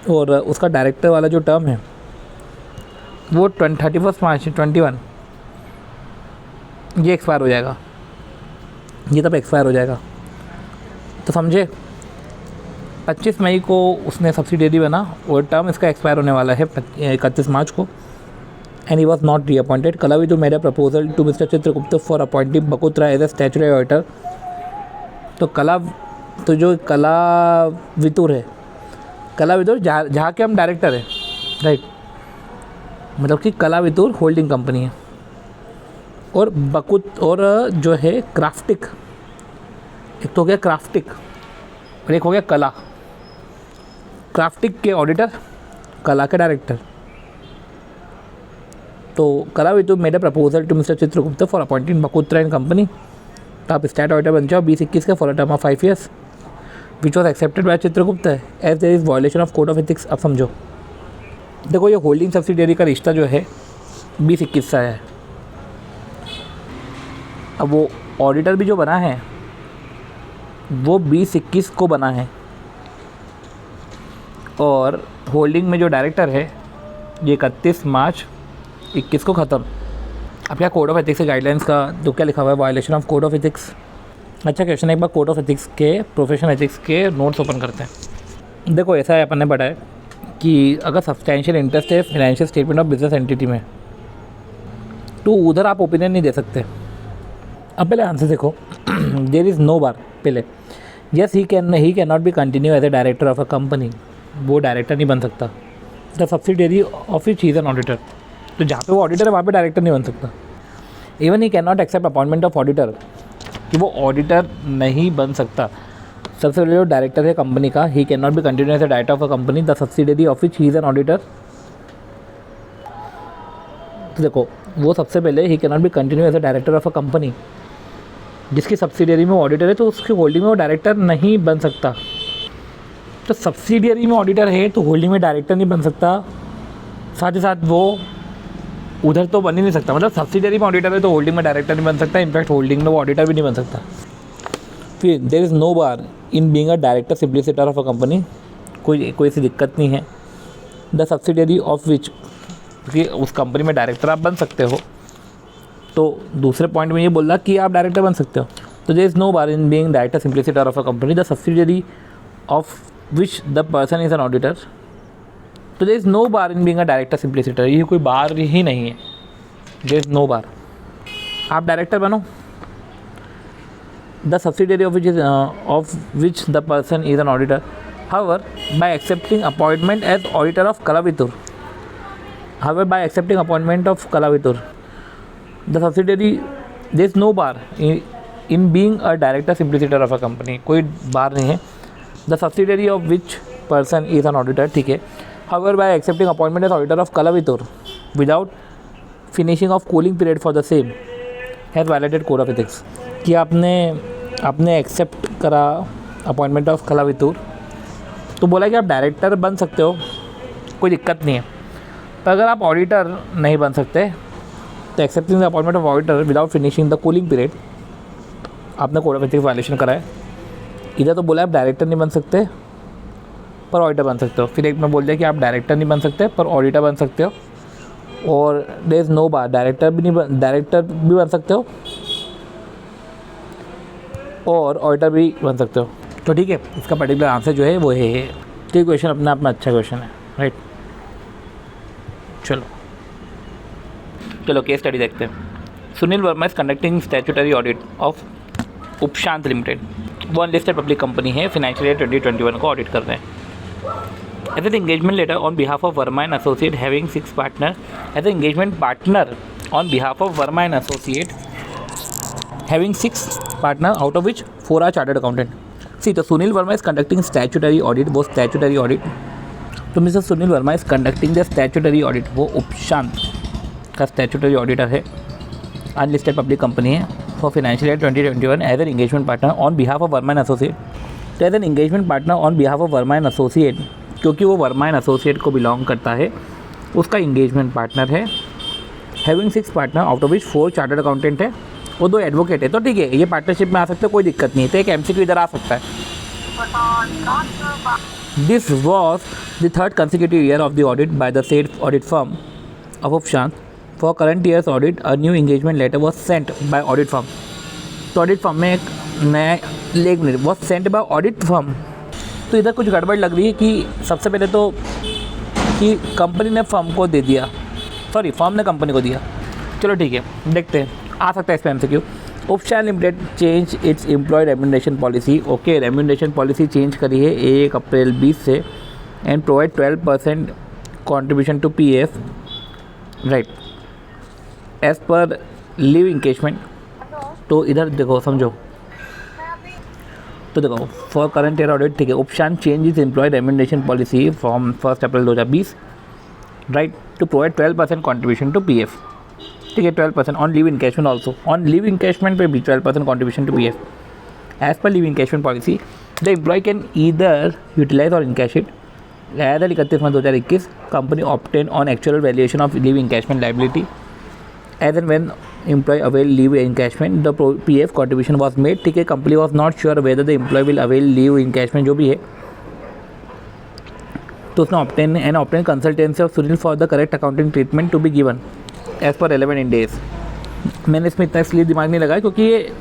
और उसका डायरेक्टर वाला जो टर्म है वो 31 मार्च 21 ये एक्सपायर हो जाएगा, ये तब एक्सपायर हो जाएगा। तो समझे, 25 मई को उसने सब्सिडियरी बना और टर्म इसका एक्सपायर होने वाला है 31 मार्च को, and he was not reappointed. Kalavitur made a proposal to mister Chitragupta for appointing Bakutra as a statutory auditor. तो जो कलावितूर है, कलावितूर जहाँ के हम डायरेक्टर है, राइट, मतलब कि कलावितूर होल्डिंग कंपनी है, और और जो है क्राफ्टिक, एक तो हो गया क्राफ्टिक और एक हो गया कला। क्राफ्टिक के ऑडिटर, कला के डायरेक्टर। तो Kalavitur made a proposal to mister Chitragupta for appointing Bakutra and company, तो आप स्टैट ऑडिटर बन जाओ 2021 का for a term of 5 years, which was accepted by Chitragupta as there is violation of code of ethics. अब समझो, देखो ये होल्डिंग सब्सिडियरी का रिश्ता जो है 2021 से है। अब वो ऑडिटर भी जो बना है वो 2021 को बना है, और होल्डिंग में जो डायरेक्टर है ये 31 मार्च 21 को ख़त्म। अब क्या कोड ऑफ एथिक्स के गाइडलाइंस का जो क्या लिखा हुआ है, violation of code of ethics. अच्छा क्वेश्चन है, एक बार कोड ऑफ एथिक्स के, प्रोफेशनल एथिक्स के नोट्स ओपन करते हैं। देखो ऐसा है, अपन ने पढ़ा है कि अगर सब्सटैंशियल इंटरेस्ट है financial statement of business entity में, तो उधर आप ओपिनियन नहीं दे सकते। अब पहले आंसर देखो, देयर इज़ नो बार, पहले yes he can not be continue as a director of a company, वो डायरेक्टर नहीं बन सकता। The subsidiary of which is an auditor, तो जहाँ पे वो ऑडिटर है वहाँ पे डायरेक्टर नहीं बन सकता। Even he can not accept appointment of auditor, कि वो ऑडिटर नहीं बन सकता। सबसे पहले जो डायरेक्टर है कंपनी का, he can not be continue as a director of a company, the subsidiary of which he is an auditor. तो देखो, वो सबसे पहले he can not be continue as a director of a company, जिसकी सब्सिडियरी में ऑडिटर है, तो उसकी होल्डिंग में वो डायरेक्टर नहीं बन सकता। तो सब्सिडियरी में ऑडिटर है तो होल्डिंग में डायरेक्टर नहीं बन सकता, साथ ही साथ वो उधर तो बन ही नहीं सकता। मतलब सब्सिडियरी में ऑडिटर है तो होल्डिंग में डायरेक्टर नहीं बन सकता, इनफैक्ट होल्डिंग में वो ऑडिटर भी नहीं बन सकता। फिर there is no bar in being a director simpliciter of a company, कोई ऐसी दिक्कत नहीं है। द सब्सिडियरी ऑफ विच, क्योंकि उस कंपनी में डायरेक्टर आप बन सकते हो, तो दूसरे पॉइंट में ये बोल रहा कि आप डायरेक्टर बन सकते हो। तो there is no bar in being director simpliciter of a company, the subsidiary of which the person is an auditor. तो there is no bar in being a director simpliciter, ये कोई बार ही नहीं है, देयर इज़ नो बार, आप डायरेक्टर बनो। The subsidiary of which the person is an auditor, however by accepting appointment as auditor of Kalavitur, the subsidiary, there is no bar in being a director simpliciter of a company, कोई बार नहीं है। The subsidiary of which person is an auditor, ठीक है। However, by accepting appointment as auditor of Kalavitur without finishing of cooling period for the same has violated code of ethics। कि आपने एक्सेप्ट करा अपॉइंटमेंट ऑफ कलावितूर, तो बोला कि आप डायरेक्टर बन सकते हो, कोई दिक्कत नहीं है। पर अगर आप ऑडिटर नहीं बन सकते, तो accepting the appointment of auditor without finishing the cooling period, आपने कोड ऑफ एथिक्स वायलेशन करा है। इधर तो बोला आप डायरेक्टर नहीं बन सकते पर ऑडिटर बन सकते हो, फिर एक में बोल दिया कि आप डायरेक्टर नहीं बन सकते पर ऑडिटर बन सकते हो, और there is no bar, director भी बन सकते हो और ऑडिटर भी बन सकते हो। तो ठीक है, इसका पर्टिकुलर आंसर जो है वो है। तो ये क्वेश्चन अपने आप में अच्छा क्वेश्चन है, राइट। चलो केस स्टडी देखते हैं। Sunil Verma is conducting statutory audit of Upshant limited. वो अनलिस्टेड पब्लिक कंपनी है, फाइनेंशियल ईयर 2021 को ऑडिट कर रहे हैं। As an engagement letter on behalf of Verma and associate having 6 partner, as an engagement partner on behalf of Verma and associate having 6 partner out of which 4 are chartered accountant. See, तो Sunil Verma is conducting statutory audit, वो स्टैट्यूटरी ऑडिट, तो mister Sunil Verma is conducting the statutory audit, वो उपशांत का स्टैट्यूटरी ऑडिटर है, अनलिस्टेड पब्लिक कंपनी है, for financial year 2021 as an engagement partner on behalf of Verma and associate. तो as an engagement partner on behalf of Verma and associate, क्योंकि वो वर्मा एंड एसोसिएट को बिलोंग करता है, उसका एंगेजमेंट पार्टनर है, having 6 partner out of which 4 chartered accountant है, वो 2 एडवोकेट है। तो ठीक है, ये पार्टनरशिप में आ सकते हैं, कोई दिक्कत नहीं है। तो एक MCQ इधर आ सकता है। This was the 3rd consecutive year of the audit by the said audit firm of Upshant. For current year's audit, a new engagement letter was sent by audit firm. तो ऑडिट फर्म में एक नया लेख was sent by audit firm. तो इधर कुछ गड़बड़ लग रही है कि सबसे पहले तो कि कंपनी ने फर्म को दे दिया, सॉरी फर्म ने कंपनी को दिया। चलो ठीक है, देखते हैं, आ सकता है इस पर MCQ। Upshant limited change its employ remuneration policy. Okay, remuneration policy change करी है 1 अप्रैल 20 से, and provide 12% contribution to PF, right, as per leave encashment. तो इधर देखो, समझो, तो देखो फॉर करंट ईयर ऑडिट, ठीक है, Upshant change is employ remuneration policy from 1 April 2020, right, to provide 12% contribution to PF, ठीक है, 12% on leave encashment also, on leave encashment पे भी 12% contribution to PF। As per leave encashment policy, the employ can either utilise और encash it as 31 March 2021, company obtain on actual valuation of leave encashment liability as and when employee avail leave encashment, the PF contribution was made, ठीक है, company was not sure whether the employee will avail leave encashment, जो भी है, तो उसने obtain consultancy of Sunil for the correct accounting treatment to be given as per relevant in days। मैंने इसमें इतना इसलिए दिमाग नहीं लगाया क्योंकि ये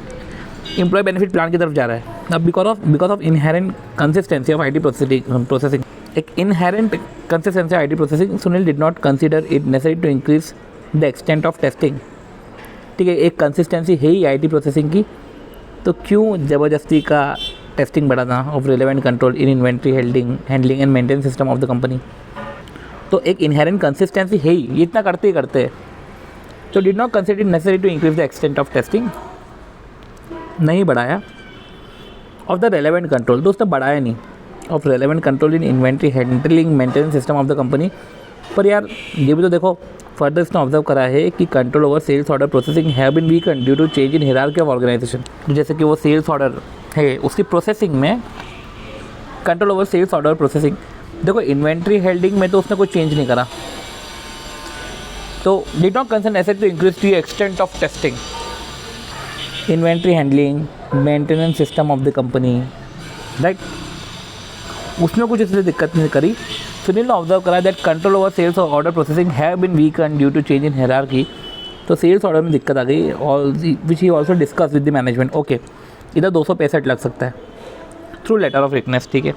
एम्प्लॉय बेनिफिट प्लान की तरफ जा रहा है। अब because of inherent consistency of IT processing, एक inherent consistency IT processing, Sunil did not consider it necessary to increase the extent of testing, ठीक है, एक कंसिस्टेंसी है ही IT प्रोसेसिंग की, तो क्यों ज़बरदस्ती का टेस्टिंग बढ़ाना of relevant control in inventory handling and maintenance system of the company. तो एक इनहेरेंट कंसिस्टेंसी है ही, ये इतना करते ही करते हैं। तो did not consider necessary to increase the extent of testing, नहीं बढ़ाया, ऑफ द रेलेवेंट कंट्रोल, तो उसने बढ़ाया नहीं, of relevant control in inventory handling maintenance system of the company. पर यार ये भी तो देखो, फर्दर इसने ऑब्जर्व करा है कि control over sales order processing have been weaken due to change in hierarchy of organisation. जैसे कि वो सेल्स ऑर्डर है, उसकी प्रोसेसिंग में control over sales order processing, देखो इन्वेंट्री हेल्डिंग में तो उसने कोई चेंज नहीं करा। तो did not concern asset to increase to extent of testing, inventory handling maintenance system of the company, right, उसमें कुछ इसलिए दिक्कत नहीं करी। सुनील ने ऑब्जर्व करा दैट कंट्रोल ओवर सेल्स और order processing have been weaken due to change in hierarchy, तो सेल्स ऑर्डर में दिक्कत आ गई, और which he also discussed with the management. Okay, इधर 265 लग सकता है थ्रू लेटर ऑफ रिकनेस, ठीक है।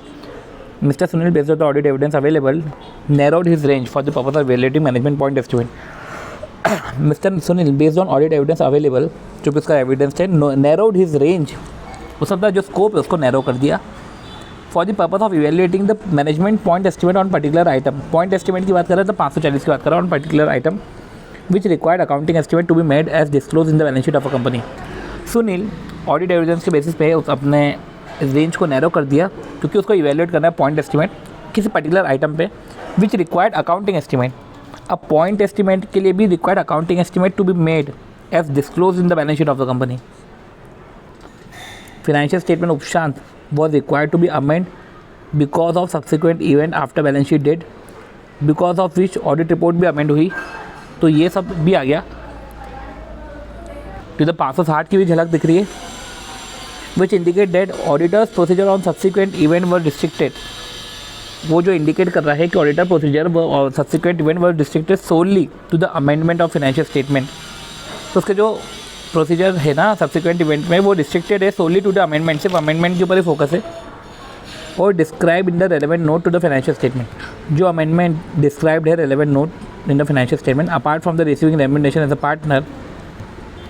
Mister Sunil based on the audit evidence available narrowed his range for the purpose of validating management point estimate. Mister Sunil based on audit evidence available, जो भी उसका एविडेंस है, नैरोड हिज रेंज, उस अपना जो स्कोप है उसको नैरो कर दिया, for the purpose of evaluating the management point estimate on particular item. Point estimate की बात कर रहे हैं तो 540 की बात कर रहा हूँ, on particular item which required accounting estimate to be made as disclose in the balance sheet of a company. Sunil audit evidence के बेसिस पे उस अपने रेंज को नैरो कर दिया, क्योंकि उसको इवेल्युएट करना है पॉइंट एस्टिमेट किसी पर्टिकुलर आइटम पे, विच रिक्वायर्ड अकाउंटिंग एस्टिमेट। अब पॉइंट एस्टिमेट के लिए भी required accounting estimate to be made as disclose in the balance sheet of the company. Financial statement Upshant was required to be amended because of subsequent event after balance sheet date, because of which audit report भी amend हुई, तो ये सब भी आ गया। तो इधर 560 की भी झलक दिख रही है, which indicate that auditors procedure on subsequent event were restricted। वो जो इंडिकेट कर रहा है कि ऑडिटर प्रोसीजर और subsequent event were restricted solely to the amendment of financial statement. तो उसके जो प्रोसीजर है ना सब्सिक्वेंट इवेंट में, वो रिस्ट्रिक्टेड है सोनली टू द अमेंडमेंट, सिर्फ अमेंडमेंट के ऊपर ही फोकस है। और describe in the relevant note to the financial statement, जो अमेंडमेंट डिस्क्राइब्ड है relevant note in the financial statement, apart from the receiving remuneration as a partner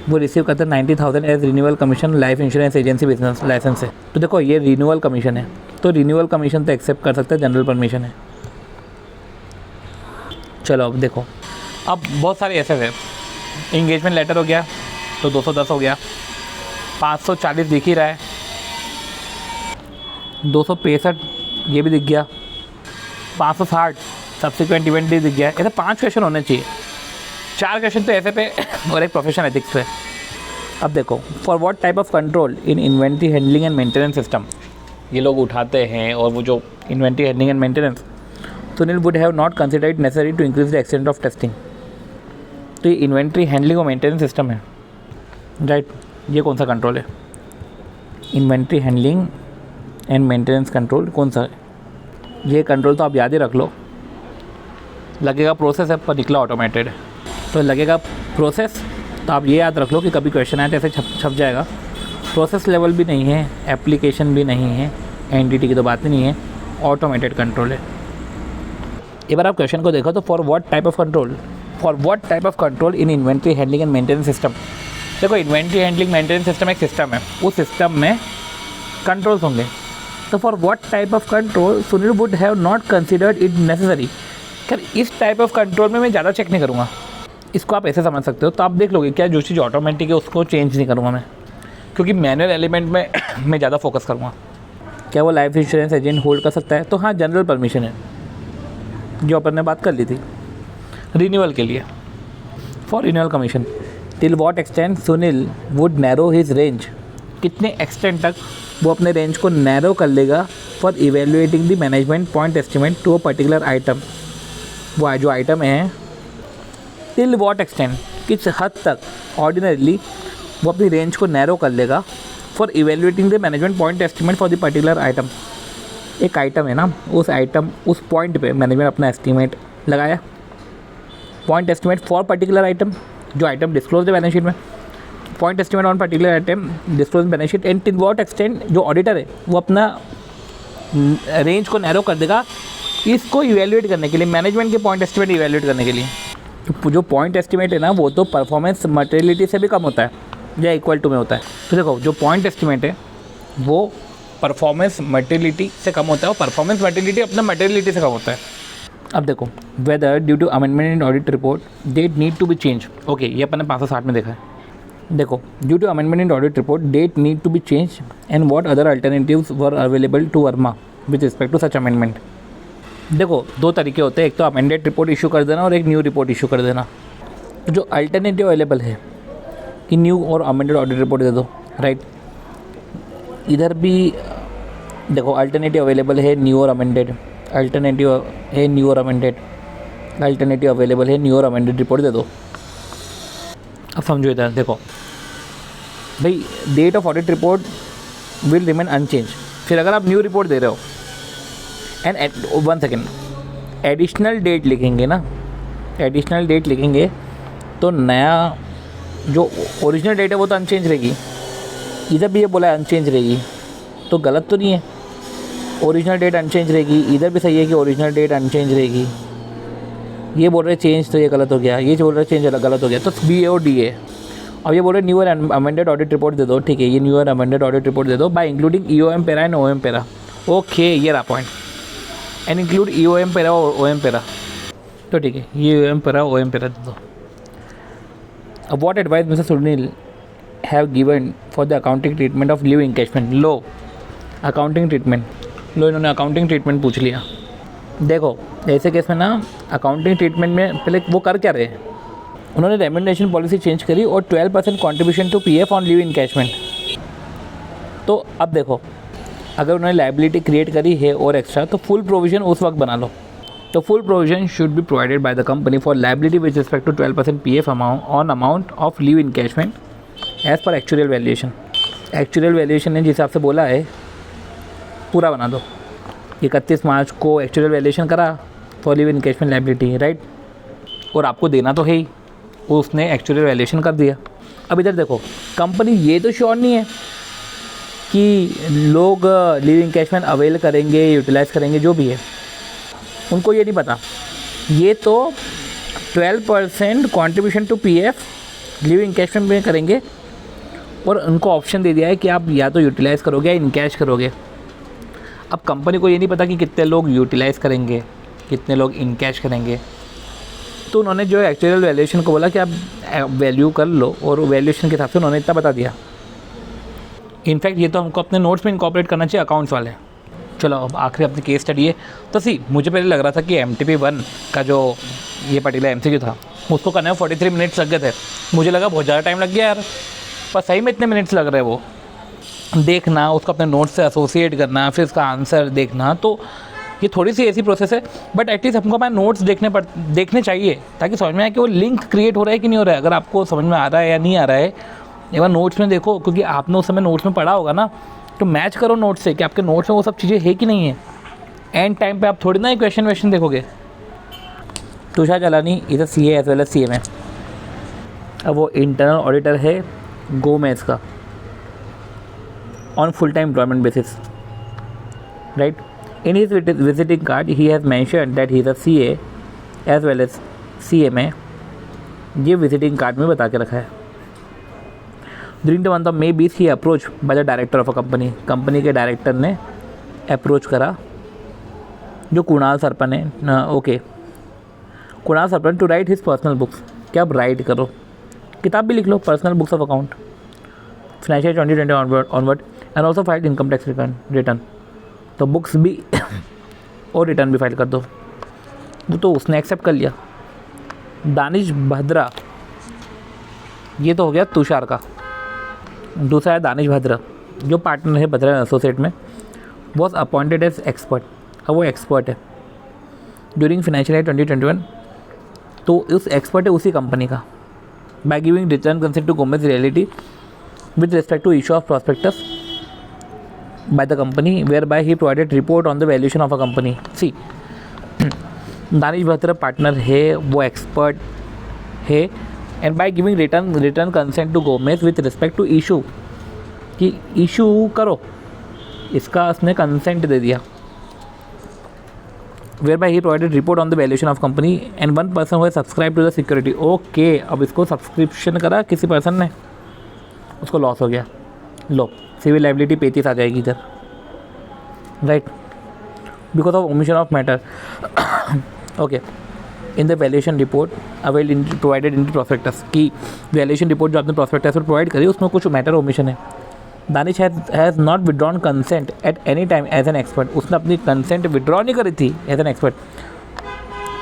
वो रिसीव करते हैं 90,000 as renewal commission life insurance agency business licence से। तो देखो ये रिन्यूअल कमीशन है, तो रिन्यूअल कमीशन तो एक्सेप्ट कर सकते हैं, जनरल परमिशन है। चलो अब देखो, अब बहुत सारे ऐसे है, इंगेजमेंट लेटर हो गया तो 210 हो गया, 540 दिख ही रहा है, 265 ये भी दिख गया, 560 सब्सिक्वेंट इवेंट भी दिख गया। ऐसे 5 क्वेश्चन होने चाहिए, 4 क्वेश्चन तो ऐसे पे और एक प्रोफेशनल एथिक्स पे। अब देखो, for what type of control in inventory handling and maintenance system, ये लोग उठाते हैं, और वो जो inventory handling and maintenance, Sunil would have not considered necessary to increase the extent of testing. तो ये इन्वेंट्री हैंडलिंग और मेंटेनेंस सिस्टम है, राइट। ये कौन सा कंट्रोल है? Inventory handling and maintenance control कौन सा है? ये कंट्रोल तो आप याद ही रख लो, लगेगा प्रोसेस है पर निकला ऑटोमेटेड है। तो लगेगा प्रोसेस, तो आप ये याद रख लो कि कभी क्वेश्चन आए तो ऐसे छप जाएगा। प्रोसेस लेवल भी नहीं है, एप्लीकेशन भी नहीं है, एंटिटी की तो बात ही नहीं है, ऑटोमेटेड कंट्रोल है। एक बार आप क्वेश्चन को देखो तो for what type of control, for what type of control in inventory handling and maintenance system. देखो इन्वेंट्री हैंडलिंग मेंटेनेंस सिस्टम एक सिस्टम है, उस सिस्टम में कंट्रोल्स होंगे। तो for what type of control Sunil would have not considered it necessary. खैर इस टाइप ऑफ कंट्रोल में मैं ज़्यादा चेक नहीं करूँगा, इसको आप ऐसे समझ सकते हो। तो आप देख लोगे क्या जो चीज़ ऑटोमेटिक है उसको चेंज नहीं करूँगा मैं, क्योंकि मैनुअल एलिमेंट में मैं ज़्यादा फोकस करूँगा। क्या वो लाइफ इंश्योरेंस एजेंट होल्ड कर सकता है? तो हाँ, जनरल परमिशन है जो अपन ने बात कर ली थी रिन्यूअल के लिए, for renewal commission. Till what extent Sunil would narrow his range, कितने एक्सटेंट तक वो अपने रेंज को नैरो कर लेगा for evaluating the management point estimate to a particular item. वो जो आइटम है, टिल वॉट एक्सटेंट, किस हद तक ऑर्डिनरीली वो अपनी रेंज को नैरो कर लेगा for evaluating the management point estimate for the particular item. एक आइटम है ना, उस आइटम उस पॉइंट पे मैनेजमेंट अपना एस्टिमेट लगाया, point estimate for particular item, जो item disclose the balance sheet में, point estimate on particular item disclose balance sheet. And till what extent जो ऑडिटर है वो अपना रेंज को नैरो कर देगा इसको इवेल्युएट करने के लिए, मैनेजमेंट के पॉइंट एस्टिमेट इवेल्युएट करने के लिए। तो जो पॉइंट एस्टिमेट है ना वो तो परफॉर्मेंस मटेरियलिटी से भी कम होता है या इक्वल टू में होता है। तो देखो जो पॉइंट एस्टिमेट है वो परफॉर्मेंस मटेरियलिटी से कम होता है, और परफॉर्मेंस मटेरियलिटी अपना मटेरियलिटी से कम होता है। अब देखो, whether due to amendment in audit report date need to be change. Okay, ये अपन ने 560 में देखा है। देखो, due to amendment in audit report date need to be change and what other alternatives were available to Verma with respect to such amendment. देखो दो तरीके होते हैं, एक तो अमेंडेड रिपोर्ट इशू कर देना और एक न्यू रिपोर्ट इशू कर देना। जो अल्टरनेटिव अवेलेबल है कि न्यू और अमेंडेड ऑडिट रिपोर्ट दे दो, राइट। इधर भी देखो अल्टरनेटिव अवेलेबल है न्यू और अमेंडेड, अल्टरनेटिव है न्यू और अमेंडेड, अल्टरनेटिव अवेलेबल है न्यू और अमेंडेड रिपोर्ट दे दो। अब समझो इधर देखो भाई, date of audit report will remain unchange. फिर अगर आप न्यू रिपोर्ट दे रहे हो एंड 1 सेकेंड एडिशनल डेट लिखेंगे ना, एडिशनल डेट लिखेंगे तो नया जो ओरिजिनल डेट है वो तो अनचेंज रहेगी। इधर भी ये बोला है अनचेंज रहेगी, तो गलत तो नहीं है, ओरिजिनल डेट अनचेंज रहेगी। इधर भी सही है कि ओरिजिनल डेट अनचेंज रहेगी। ये बोल रहे चेंज, तो ये गलत हो गया। ये जो बोल रहे चेंज गलत हो गया, तो बी ए और डी ए। अब ये बोल रहे new and amended audit report दे दो, ठीक है, ये new and amended audit report दे दो by including EOM para and OM para. Okay, ये रहा point, and include EOM para और OM पैरा, तो ठीक है, ये EOM पैरा OM पैरा दे दो। अब what advice mister Sunil have given for the accounting treatment of leave encashment. लो, अकाउंटिंग ट्रीटमेंट, लो इन्होंने अकाउंटिंग ट्रीटमेंट पूछ लिया। देखो ऐसे केस में ना अकाउंटिंग ट्रीटमेंट में पहले वो कर क्या रहे, उन्होंने रेम्यूनरेशन पॉलिसी चेंज करी और 12% contribution to PF on leave encashment. तो अब देखो, अगर उन्होंने लाइबिलिटी क्रिएट करी है और एक्स्ट्रा, तो फुल प्रोविजन उस वक्त बना लो। तो full provision should be provided by the company for liability with respect to 12% PF amount on amount of leave encashment as per actual valuation. Actual valuation ने जिस हिसाब से बोला है पूरा बना दो। 31 मार्च को एक्चुअल वैल्यूएशन करा for leave encashment liability, right, और आपको देना तो है ही, उसने एक्चुअल वैल्यूएशन कर दिया। अब इधर देखो, कंपनी ये तो श्योर नहीं है कि लोग लीव इनकैशमेंट अवेल करेंगे, यूटिलाइज़ करेंगे, जो भी है उनको ये नहीं पता। ये तो 12% contribution to PF leave encashment में करेंगे और उनको ऑप्शन दे दिया है कि आप या तो यूटिलाइज़ करोगे या इनकैश करोगे। अब कंपनी को ये नहीं पता कि कितने लोग यूटिलाइज़ करेंगे, कितने लोग इनकैश करेंगे, तो उन्होंने जो एक्चुअल वैल्यूएशन को बोला कि आप वैल्यू कर लो, और वैल्यूएशन के हिसाब से उन्होंने इतना बता दिया। इनफैक्ट ये तो हमको अपने नोट्स में इनकॉर्पोरेट करना चाहिए अकाउंट्स वाले। चलो अब आखिरी अपनी केस स्टडी है। तो मुझे पहले लग रहा था कि MTP1 का जो ये पर्टिकुलर MCQ था उसको करने में 43 मिनट्स लग गए थे। मुझे लगा बहुत ज़्यादा टाइम लग गया यार, पर सही में इतने मिनट्स लग रहे हैं वो देखना, उसको अपने नोट्स से एसोसिएट करना, फिर उसका आंसर देखना। तो ये थोड़ी सी ऐसी प्रोसेस है, बट एटलीस्ट हमको अपने नोट्स देखने चाहिए ताकि समझ में आए कि वो लिंक क्रिएट हो रहा है कि नहीं हो रहा है। अगर आपको समझ में आ रहा है या नहीं आ रहा है, एक बार नोट्स में देखो, क्योंकि आपने उस समय नोट्स में पढ़ा होगा ना, तो मैच करो नोट्स से कि आपके नोट्स में वो सब चीज़ें है कि नहीं है। एंड टाइम पे आप थोड़ी ना क्वेश्चन देखोगे। Tushar Jalani is a CA as well as CMA। अब वो इंटरनल ऑडिटर है गोमेज का on full time employment basis, right. In his visiting card he has mentioned that he is a CA as well as CMA। ये विजिटिंग कार्ड में बता के रखा है। During the month of May 20 he approach by the director of a company. Company के डायरेक्टर ने अप्रोच करा जो कुणाल सरपन है, okay, Kunal Sarpan to write his personal books. क्या आप राइट करो, किताब भी लिख लो, personal books of account financial 2020 onward and also file income tax return. तो बुक्स भी और रिटर्न भी फाइल कर दो। वो तो उसने एक्सेप्ट कर लिया। दानिश भद्रा, ये तो हो गया तुषार का। दूसरा है दानिश भद्रा जो पार्टनर है भद्रा एसोसिएट में, वॉज अपॉइंटेड एज एक्सपर्ट। अब वो एक्सपर्ट है ड्यूरिंग फाइनेंशियल ईयर 2021। तो उस एक्सपर्ट है उसी कंपनी का। By giving return consent to Gomez realty with respect to issue of prospectus by the company where by he provided report on the valuation of a company. C Danish Bhadra partner है, वो एक्सपर्ट है, and by giving return consent to Gomez with respect to issue, कि इशू करो, इसका उसने कंसेंट दे दिया। Where by he provided report on the valuation of company and one person हुआ subscribe to the security. Okay, अब इसको सब्सक्रिप्शन करा किसी पर्सन ने, उसको लॉस हो गया। लो सिविल लाइबिलिटी 35 आ जाएगी इधर, right, because of omission of matter. Okay, in the valuation report avail provided in prospectus, की वैल्यूएशन रिपोर्ट जो आपने प्रोस्पेक्टस में प्रोवाइड करी उसमें कुछ मैटर ओमिशन है। Danish has not withdrawn consent at any time as an expert. उसने अपनी कंसेंट विड्रॉ नहीं करी थी एज एन एक्सपर्ट।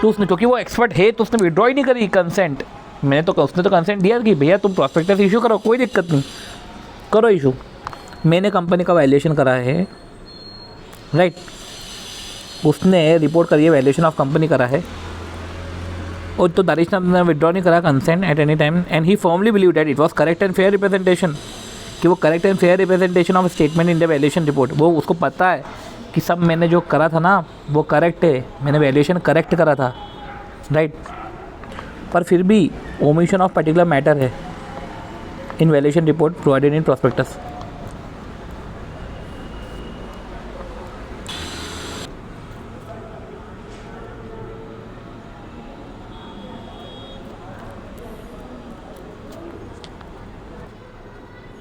तो उसने, क्योंकि वो एक्सपर्ट है तो उसने विड्रॉ ही नहीं करी कंसेंट। उसने तो कंसेंट दिया कि भैया तुम प्रॉस्पेक्टस इशू करो, कोई दिक्कत नहीं, करो इशू। मैंने कंपनी का वैल्यूएशन करा है, राइट, उसने रिपोर्ट करी है, वैल्यूएशन ऑफ कंपनी करा है, और तो दानिश ने विड्रॉ नहीं करा consent at any time, and he firmly believe that it was correct and fair representation, कि वो correct and fair representation of statement in the valuation report. वो उसको पता है कि सब मैंने जो करा था ना वो करेक्ट है, मैंने वैल्यूएशन करेक्ट करा था, राइट। पर फिर भी ओमिशन ऑफ पर्टिकुलर मैटर है in valuation report provided in prospectus.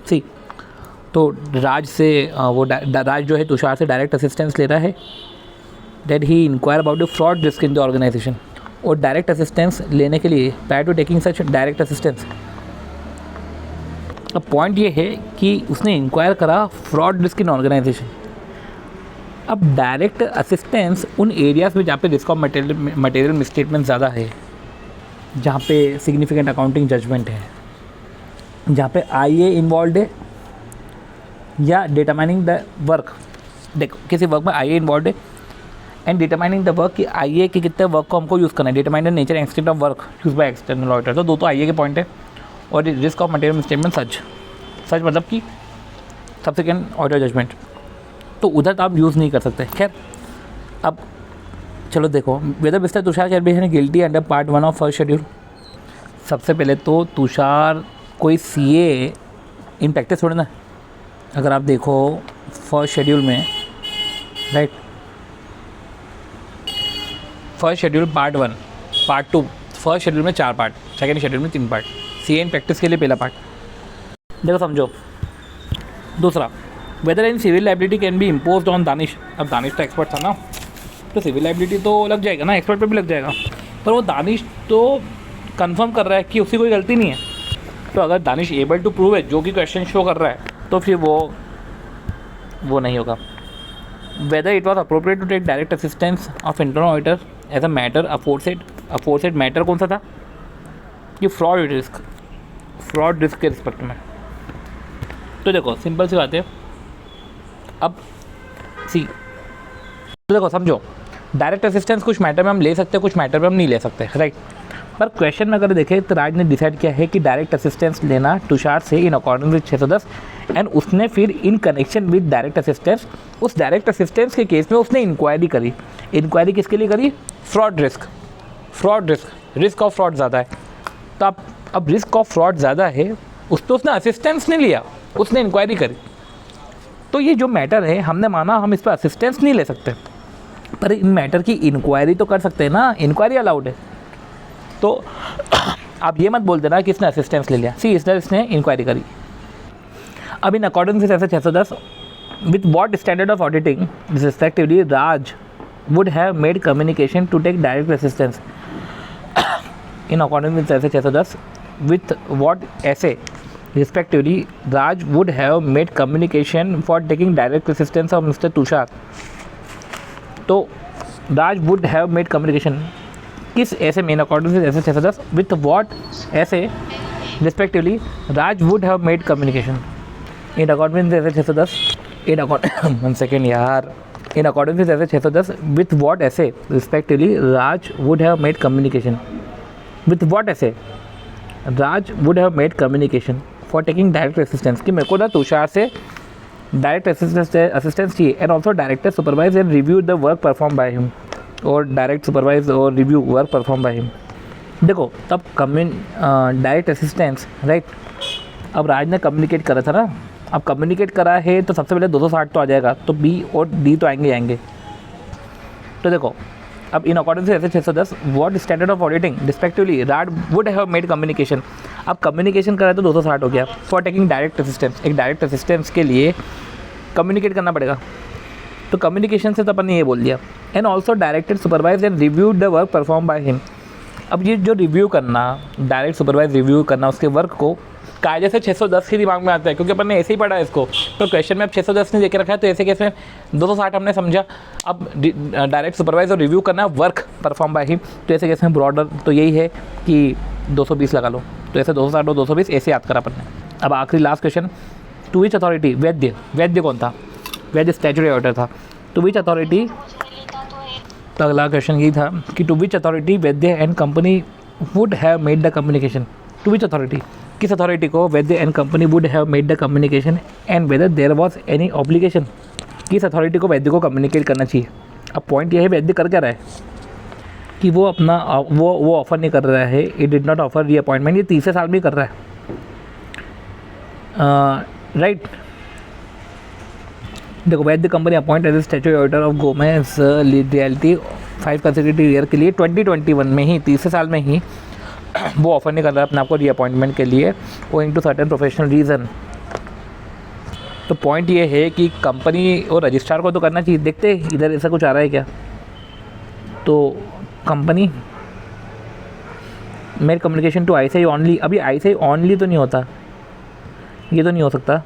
See, तो राज से वो राज जो है तुषार से डायरेक्ट असिस्टेंस ले रहा है, that he inquire about the fraud risk in the organisation. और डायरेक्ट असिस्टेंस लेने के लिए prior to taking such direct assistance, अब पॉइंट ये है कि उसने इंक्वायर करा फ्रॉड रिस्क इन ऑर्गेनाइजेशन। अब डायरेक्ट असिस्टेंस उन एरियाज़ में जहाँ पे रिस्क ऑफ मटेरियल मिसस्टेटमेंट ज़्यादा है, जहाँ पे सिग्निफिकेंट अकाउंटिंग जजमेंट है, जहाँ पे IA इन्वॉल्व है, या डिटरमाइनिंग द वर्क। देखो किसी वर्क में IA इन्वॉल्व है एंड डिटरमाइनिंग द वर्क, कि IA के कितने वर्क को हमको यूज़ करना है, determine the nature and extent of work use by external auditor. तो दो तो IA के पॉइंट है, और रिस्क ऑफ मटेरियल मिसस्टेटमेंट सच मतलब कि सब्सिक्वेंट ऑडिटर जजमेंट, तो उधर तो आप यूज़ नहीं कर सकते। खैर अब चलो देखो, whether mister Tushar Chatterjee guilty under part 1 of first schedule. सबसे पहले तो तुषार कोई CA इन प्रैक्टिस थोड़ी ना। अगर आप देखो फर्स्ट शेड्यूल में, right, first schedule part 1, part 2, first schedule में 4 पार्ट, सेकेंड शेड्यूल में 3 पार्ट। CA इन प्रैक्टिस के लिए पहला पार्ट। देखो समझो। दूसरा, whether in civil liability can be imposed on Danish. अब दानिश तो एक्सपर्ट था ना, तो सिविल लाइबिलिटी तो लग जाएगा ना, एक्सपर्ट पे भी लग जाएगा। पर वो दानिश तो कंफर्म कर रहा है कि उसकी कोई गलती नहीं है। तो अगर दानिश एबल टू प्रूव है, जो कि क्वेश्चन शो कर रहा है, तो फिर वो नहीं होगा। Whether it was appropriate to take direct assistance of internal auditor as a matter aforesaid matter कौन सा था कि फ्रॉड रिस्क के रिस्पेक्ट में। तो देखो सिंपल सी बात है। अब तो देखो समझो, डायरेक्ट असिस्टेंस कुछ मैटर में हम ले सकते हैं, कुछ मैटर में हम नहीं ले सकते, राइट। पर क्वेश्चन में अगर देखें तो राज ने डिसाइड किया है कि डायरेक्ट असिस्टेंस लेना तुषार से इन अकॉर्डिंग विद 610, एंड उसने फिर in connection with direct assistance, उस डायरेक्ट असिस्टेंस के केस में उसने इंक्वायरी करी। इंक्वायरी किसके लिए करी? फ्रॉड रिस्क ऑफ फ्रॉड ज़्यादा है। तो अब रिस्क ऑफ फ्रॉड ज़्यादा है, उस पर उसने असिस्टेंस नहीं लिया, उसने इंक्वायरी करी। तो ये जो मैटर है, हमने माना हम इस पर असिस्टेंस नहीं ले सकते, पर इन मैटर की इंक्वायरी तो कर सकते हैं ना, इंक्वायरी अलाउड है। तो आप ये मत बोल देना कि इसने असिस्टेंस ले लिया। इसने इंक्वायरी करी। अब in according with 610, with what standard of auditing respectively Raj would have made communication to take direct assistance. In according with 610, with what SA respectively Raj would have made communication for taking direct assistance of Mr. Tushar. तो Raj would have made communication किस ऐसे में, in according to SA 610, with what SA respectively Raj would have made communication in according to SA 610 in according 1 second यार, इन according to SA 610 with what SA respectively Raj would have made communication, with what SA Raj would have made communication for taking direct assistance, कि मेरे को ना तुषार से डायरेक्ट असिस्टेंस चाहिए, and also director supervise and review the work perform by him, और डायरेक्ट सुपरवाइज और review work perform by him. देखो तब डायरेक्ट असिस्टेंस, राइट। अब राज ने कम्युनिकेट करा था ना, अब कम्युनिकेट करा है तो सबसे पहले 260 तो आ जाएगा, तो बी और डी तो आएंगे। तो देखो अब इन अकॉर्डिंग से ऐसे 610, what standard of auditing respectively Raj would have made communication. अब कम्युनिकेशन करा तो 260 हो गया फॉर टेकिंग डायरेक्ट असिस्टेंस। एक डायरेक्ट असिस्टेंस के लिए कम्युनिकेट करना पड़ेगा, तो कम्युनिकेशन से तो अपन ने ये बोल दिया, and also directed supervise and review the work perform by him. अब ये जो रिव्यू करना, डायरेक्ट सुपरवाइज रिव्यू करना उसके वर्क को, कायदे से 610 ही दिमाग में आता है, क्योंकि अपन ने ऐसे ही पढ़ा है इसको। तो क्वेश्चन में अब 610 ने देके रखा है, तो ऐसे केस में 260 हमने समझा। अब डायरेक्ट सुपरवाइज और रिव्यू करना वर्क परफॉर्म बाय हिम, तो ऐसे केस में ब्रॉडर तो यही है कि 220 लगा लो। तो ऐसे 260 और 220 ऐसे याद करा अपन ने। अब आखिरी last question, to which authority, Vaidya कौन था? वैद्य स्टैट्यूटरी ऑडिटर था। टू विच अथॉरिटी, तो अगला क्वेश्चन यही था कि to which authority Vaidya and company would have made the communication. To which authority, किस अथॉरिटी को Vaidya and company would have made the communication, and whether there was any obligation. किस अथॉरिटी को वैद्य को कम्युनिकेट करना चाहिए। अब पॉइंट ये है, वैद्य कर क्या रहा है कि वो अपना वो ऑफ़र नहीं कर रहा है, it did not offer reappointment, ये तीसरे साल में कर रहा है, राइट। देखो Vaidya company appoint as statutory auditor of Gomez realty 5 consecutive year के लिए 2021 में ही, तीसरे साल में ही वो ऑफर नहीं कर रहा है अपने आपको रीअपॉइंटमेंट के लिए, owing to certain professional reason. तो पॉइंट ये है कि कंपनी और रजिस्ट्रार को तो करना चाहिए। देखते इधर ऐसा कुछ आ रहा है क्या। तो company made communication to ICAI only, अभी ICAI ओनली तो नहीं होता, ये तो नहीं हो सकता।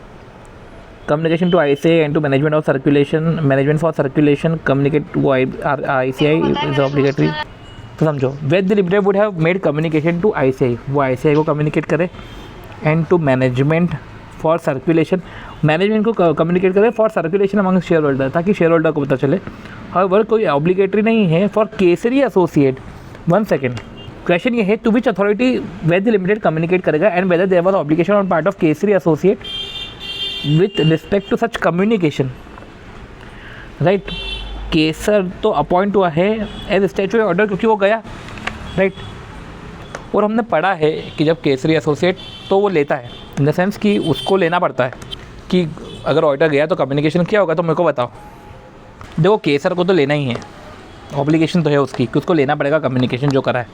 Communication to ICAI and to management of circulation, management for circulation communicate to ICAI is obligatory. तो समझो Vaidya limited would have made communication to ICAI, वो ICAI को कम्युनिकेट करे, and to management for circulation, मैनेजमेंट को कम्युनिकेट करे for circulation among shareholder, ताकि शेयर होल्डर को पता चले। हाउएवर कोई ऑब्लिगेटरी नहीं है for Kesari associate. 1 second, question ये है to which authority Vaidya limited communicate करेगा, and whether there was obligation on part of Kesari associate with respect to such communication, right. Kesar तो अपॉइंट हुआ है एज स्टैट्यूटरी ऑर्डर क्योंकि वो गया, राइट। और हमने पढ़ा है कि जब केसरी एसोसिएट तो वो लेता है, इन द सेंस कि उसको लेना पड़ता है कि अगर ऑर्डर गया तो कम्युनिकेशन क्या होगा, तो मेरे को बताओ। देखो केसर को तो लेना ही है, ऑब्लिगेशन तो है उसकी कि उसको लेना पड़ेगा कम्युनिकेशन जो करा है।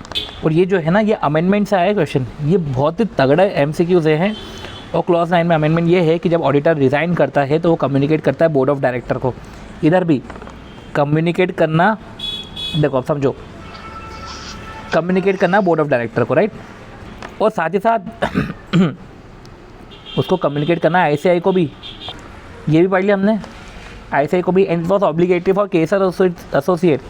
और ये जो है ना, ये अमेंडमेंट से आया क्वेश्चन, ये बहुत ही तगड़ा MCQ से हैं। और क्लॉज 9 में अमेंडमेंट ये है कि जब ऑडिटर रिज़ाइन करता है तो वो कम्युनिकेट करता है बोर्ड ऑफ डायरेक्टर को। इधर भी कम्युनिकेट करना, देखो अब समझो, कम्युनिकेट करना बोर्ड ऑफ डायरेक्टर को, राइट। और साथ ही साथ उसको कम्युनिकेट करना ICAI को भी, ये भी पढ़ लिया हमने, ICAI को भी। And was obligatory for Kesar associate.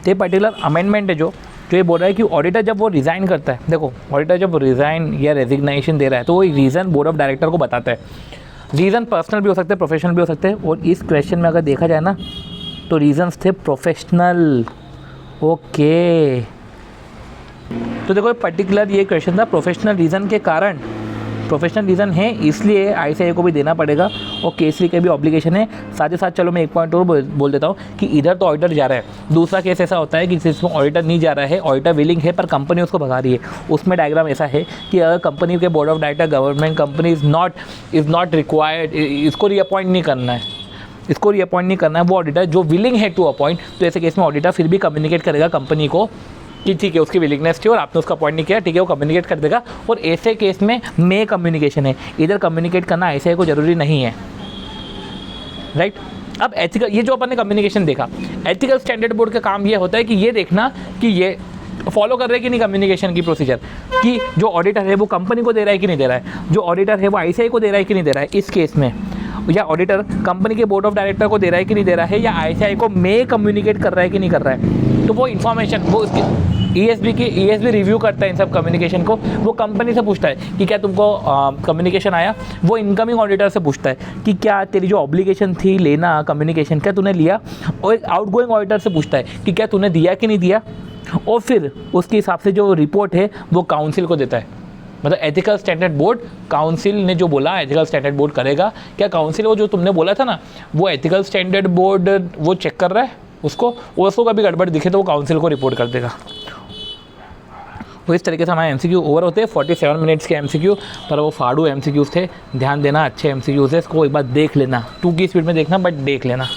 ये पर्टिकुलर अमेंडमेंट है जो ये बोल रहा है कि ऑडिटर जब वो रिज़ाइन करता है, देखो ऑडिटर जब रिज़ाइन या रेजिग्नेशन दे रहा है तो वो रीज़न बोर्ड ऑफ डायरेक्टर को बताता है। रीज़न पर्सनल भी हो सकते हैं, प्रोफेशनल भी हो सकते हैं। और इस क्वेश्चन में अगर देखा जाए ना तो रीज़न्स थे प्रोफेशनल। ओके, तो देखो पर्टिकुलर ये क्वेश्चन था प्रोफेशनल रीज़न के कारण, प्रोफेशनल रीज़न है इसलिए ICAI को भी देना पड़ेगा और केसरी के भी ऑब्लिगेशन है। साथ ही साथ चलो मैं एक पॉइंट और बोल देता हूँ कि इधर तो ऑडिटर जा रहा है, दूसरा केस ऐसा होता है कि जिसमें ऑडिटर नहीं जा रहा है, ऑडिटर विलिंग है पर कंपनी उसको भगा रही है। उसमें डायग्राम ऐसा है कि अगर कंपनी के board of director government company is not required, इसको रीअपॉइंट नहीं करना है, इसको रीअपॉइंट नहीं करना है, वो ऑडिटर जो विलिंग है टू अपॉइंट, तो ऐसे केस में ऑडिटर फिर भी कम्युनिकेट करेगा कंपनी को कि ठीक है उसकी विलिंगनेस थी और आपने उसका अपॉइंट नहीं किया, ठीक है, वो कम्युनिकेट कर देगा। और ऐसे केस में कम्युनिकेशन है, इधर कम्युनिकेट करना ICAI को ज़रूरी नहीं है, राइट। अब एथिकल, ये जो अपन ने कम्युनिकेशन देखा, एथिकल स्टैंडर्ड बोर्ड का काम ये होता है कि ये देखना कि ये फॉलो कर रहे हैं कि नहीं कम्युनिकेशन की प्रोसीजर, कि जो ऑडिटर है वो कंपनी को दे रहा है कि नहीं दे रहा है, जो ऑडिटर है वो ICAI को दे रहा है कि नहीं दे रहा है इस केस में, या ऑडिटर कंपनी के बोर्ड ऑफ डायरेक्टर को दे रहा है कि नहीं दे रहा है, या ICAI को में कम्युनिकेट कर रहा है कि नहीं कर रहा है। तो वो इन्फॉर्मेशन वो उसकी ESB रिव्यू करता है इन सब कम्युनिकेशन को। वो कंपनी से पूछता है कि क्या तुमको कम्युनिकेशन आया, वो इनकमिंग ऑडिटर से पूछता है कि क्या तेरी जो ऑब्लिगेशन थी लेना कम्युनिकेशन, क्या तूने लिया, और एक आउटगोइंग ऑडिटर से पूछता है कि क्या तूने दिया कि नहीं दिया, और फिर उसके हिसाब से जो रिपोर्ट है वो काउंसिल को देता है। मतलब एथिकल स्टैंडर्ड बोर्ड, काउंसिल ने जो बोला एथिकल स्टैंडर्ड बोर्ड करेगा, क्या काउंसिल वो जो तुमने बोला था ना, वो एथिकल स्टैंडर्ड बोर्ड वो चेक कर रहा है उसको कभी गड़बड़ दिखे तो वो काउंसिल को रिपोर्ट कर देगा। तो इस तरीके से हमारे MCQ ओवर होते हैं। 47 मिनट्स के MCQ, पर वो फाड़ू MCQs थे, ध्यान देना, अच्छे MCQs है, इसको एक बार देख लेना, 2 की स्पीड में देखना बट देख लेना।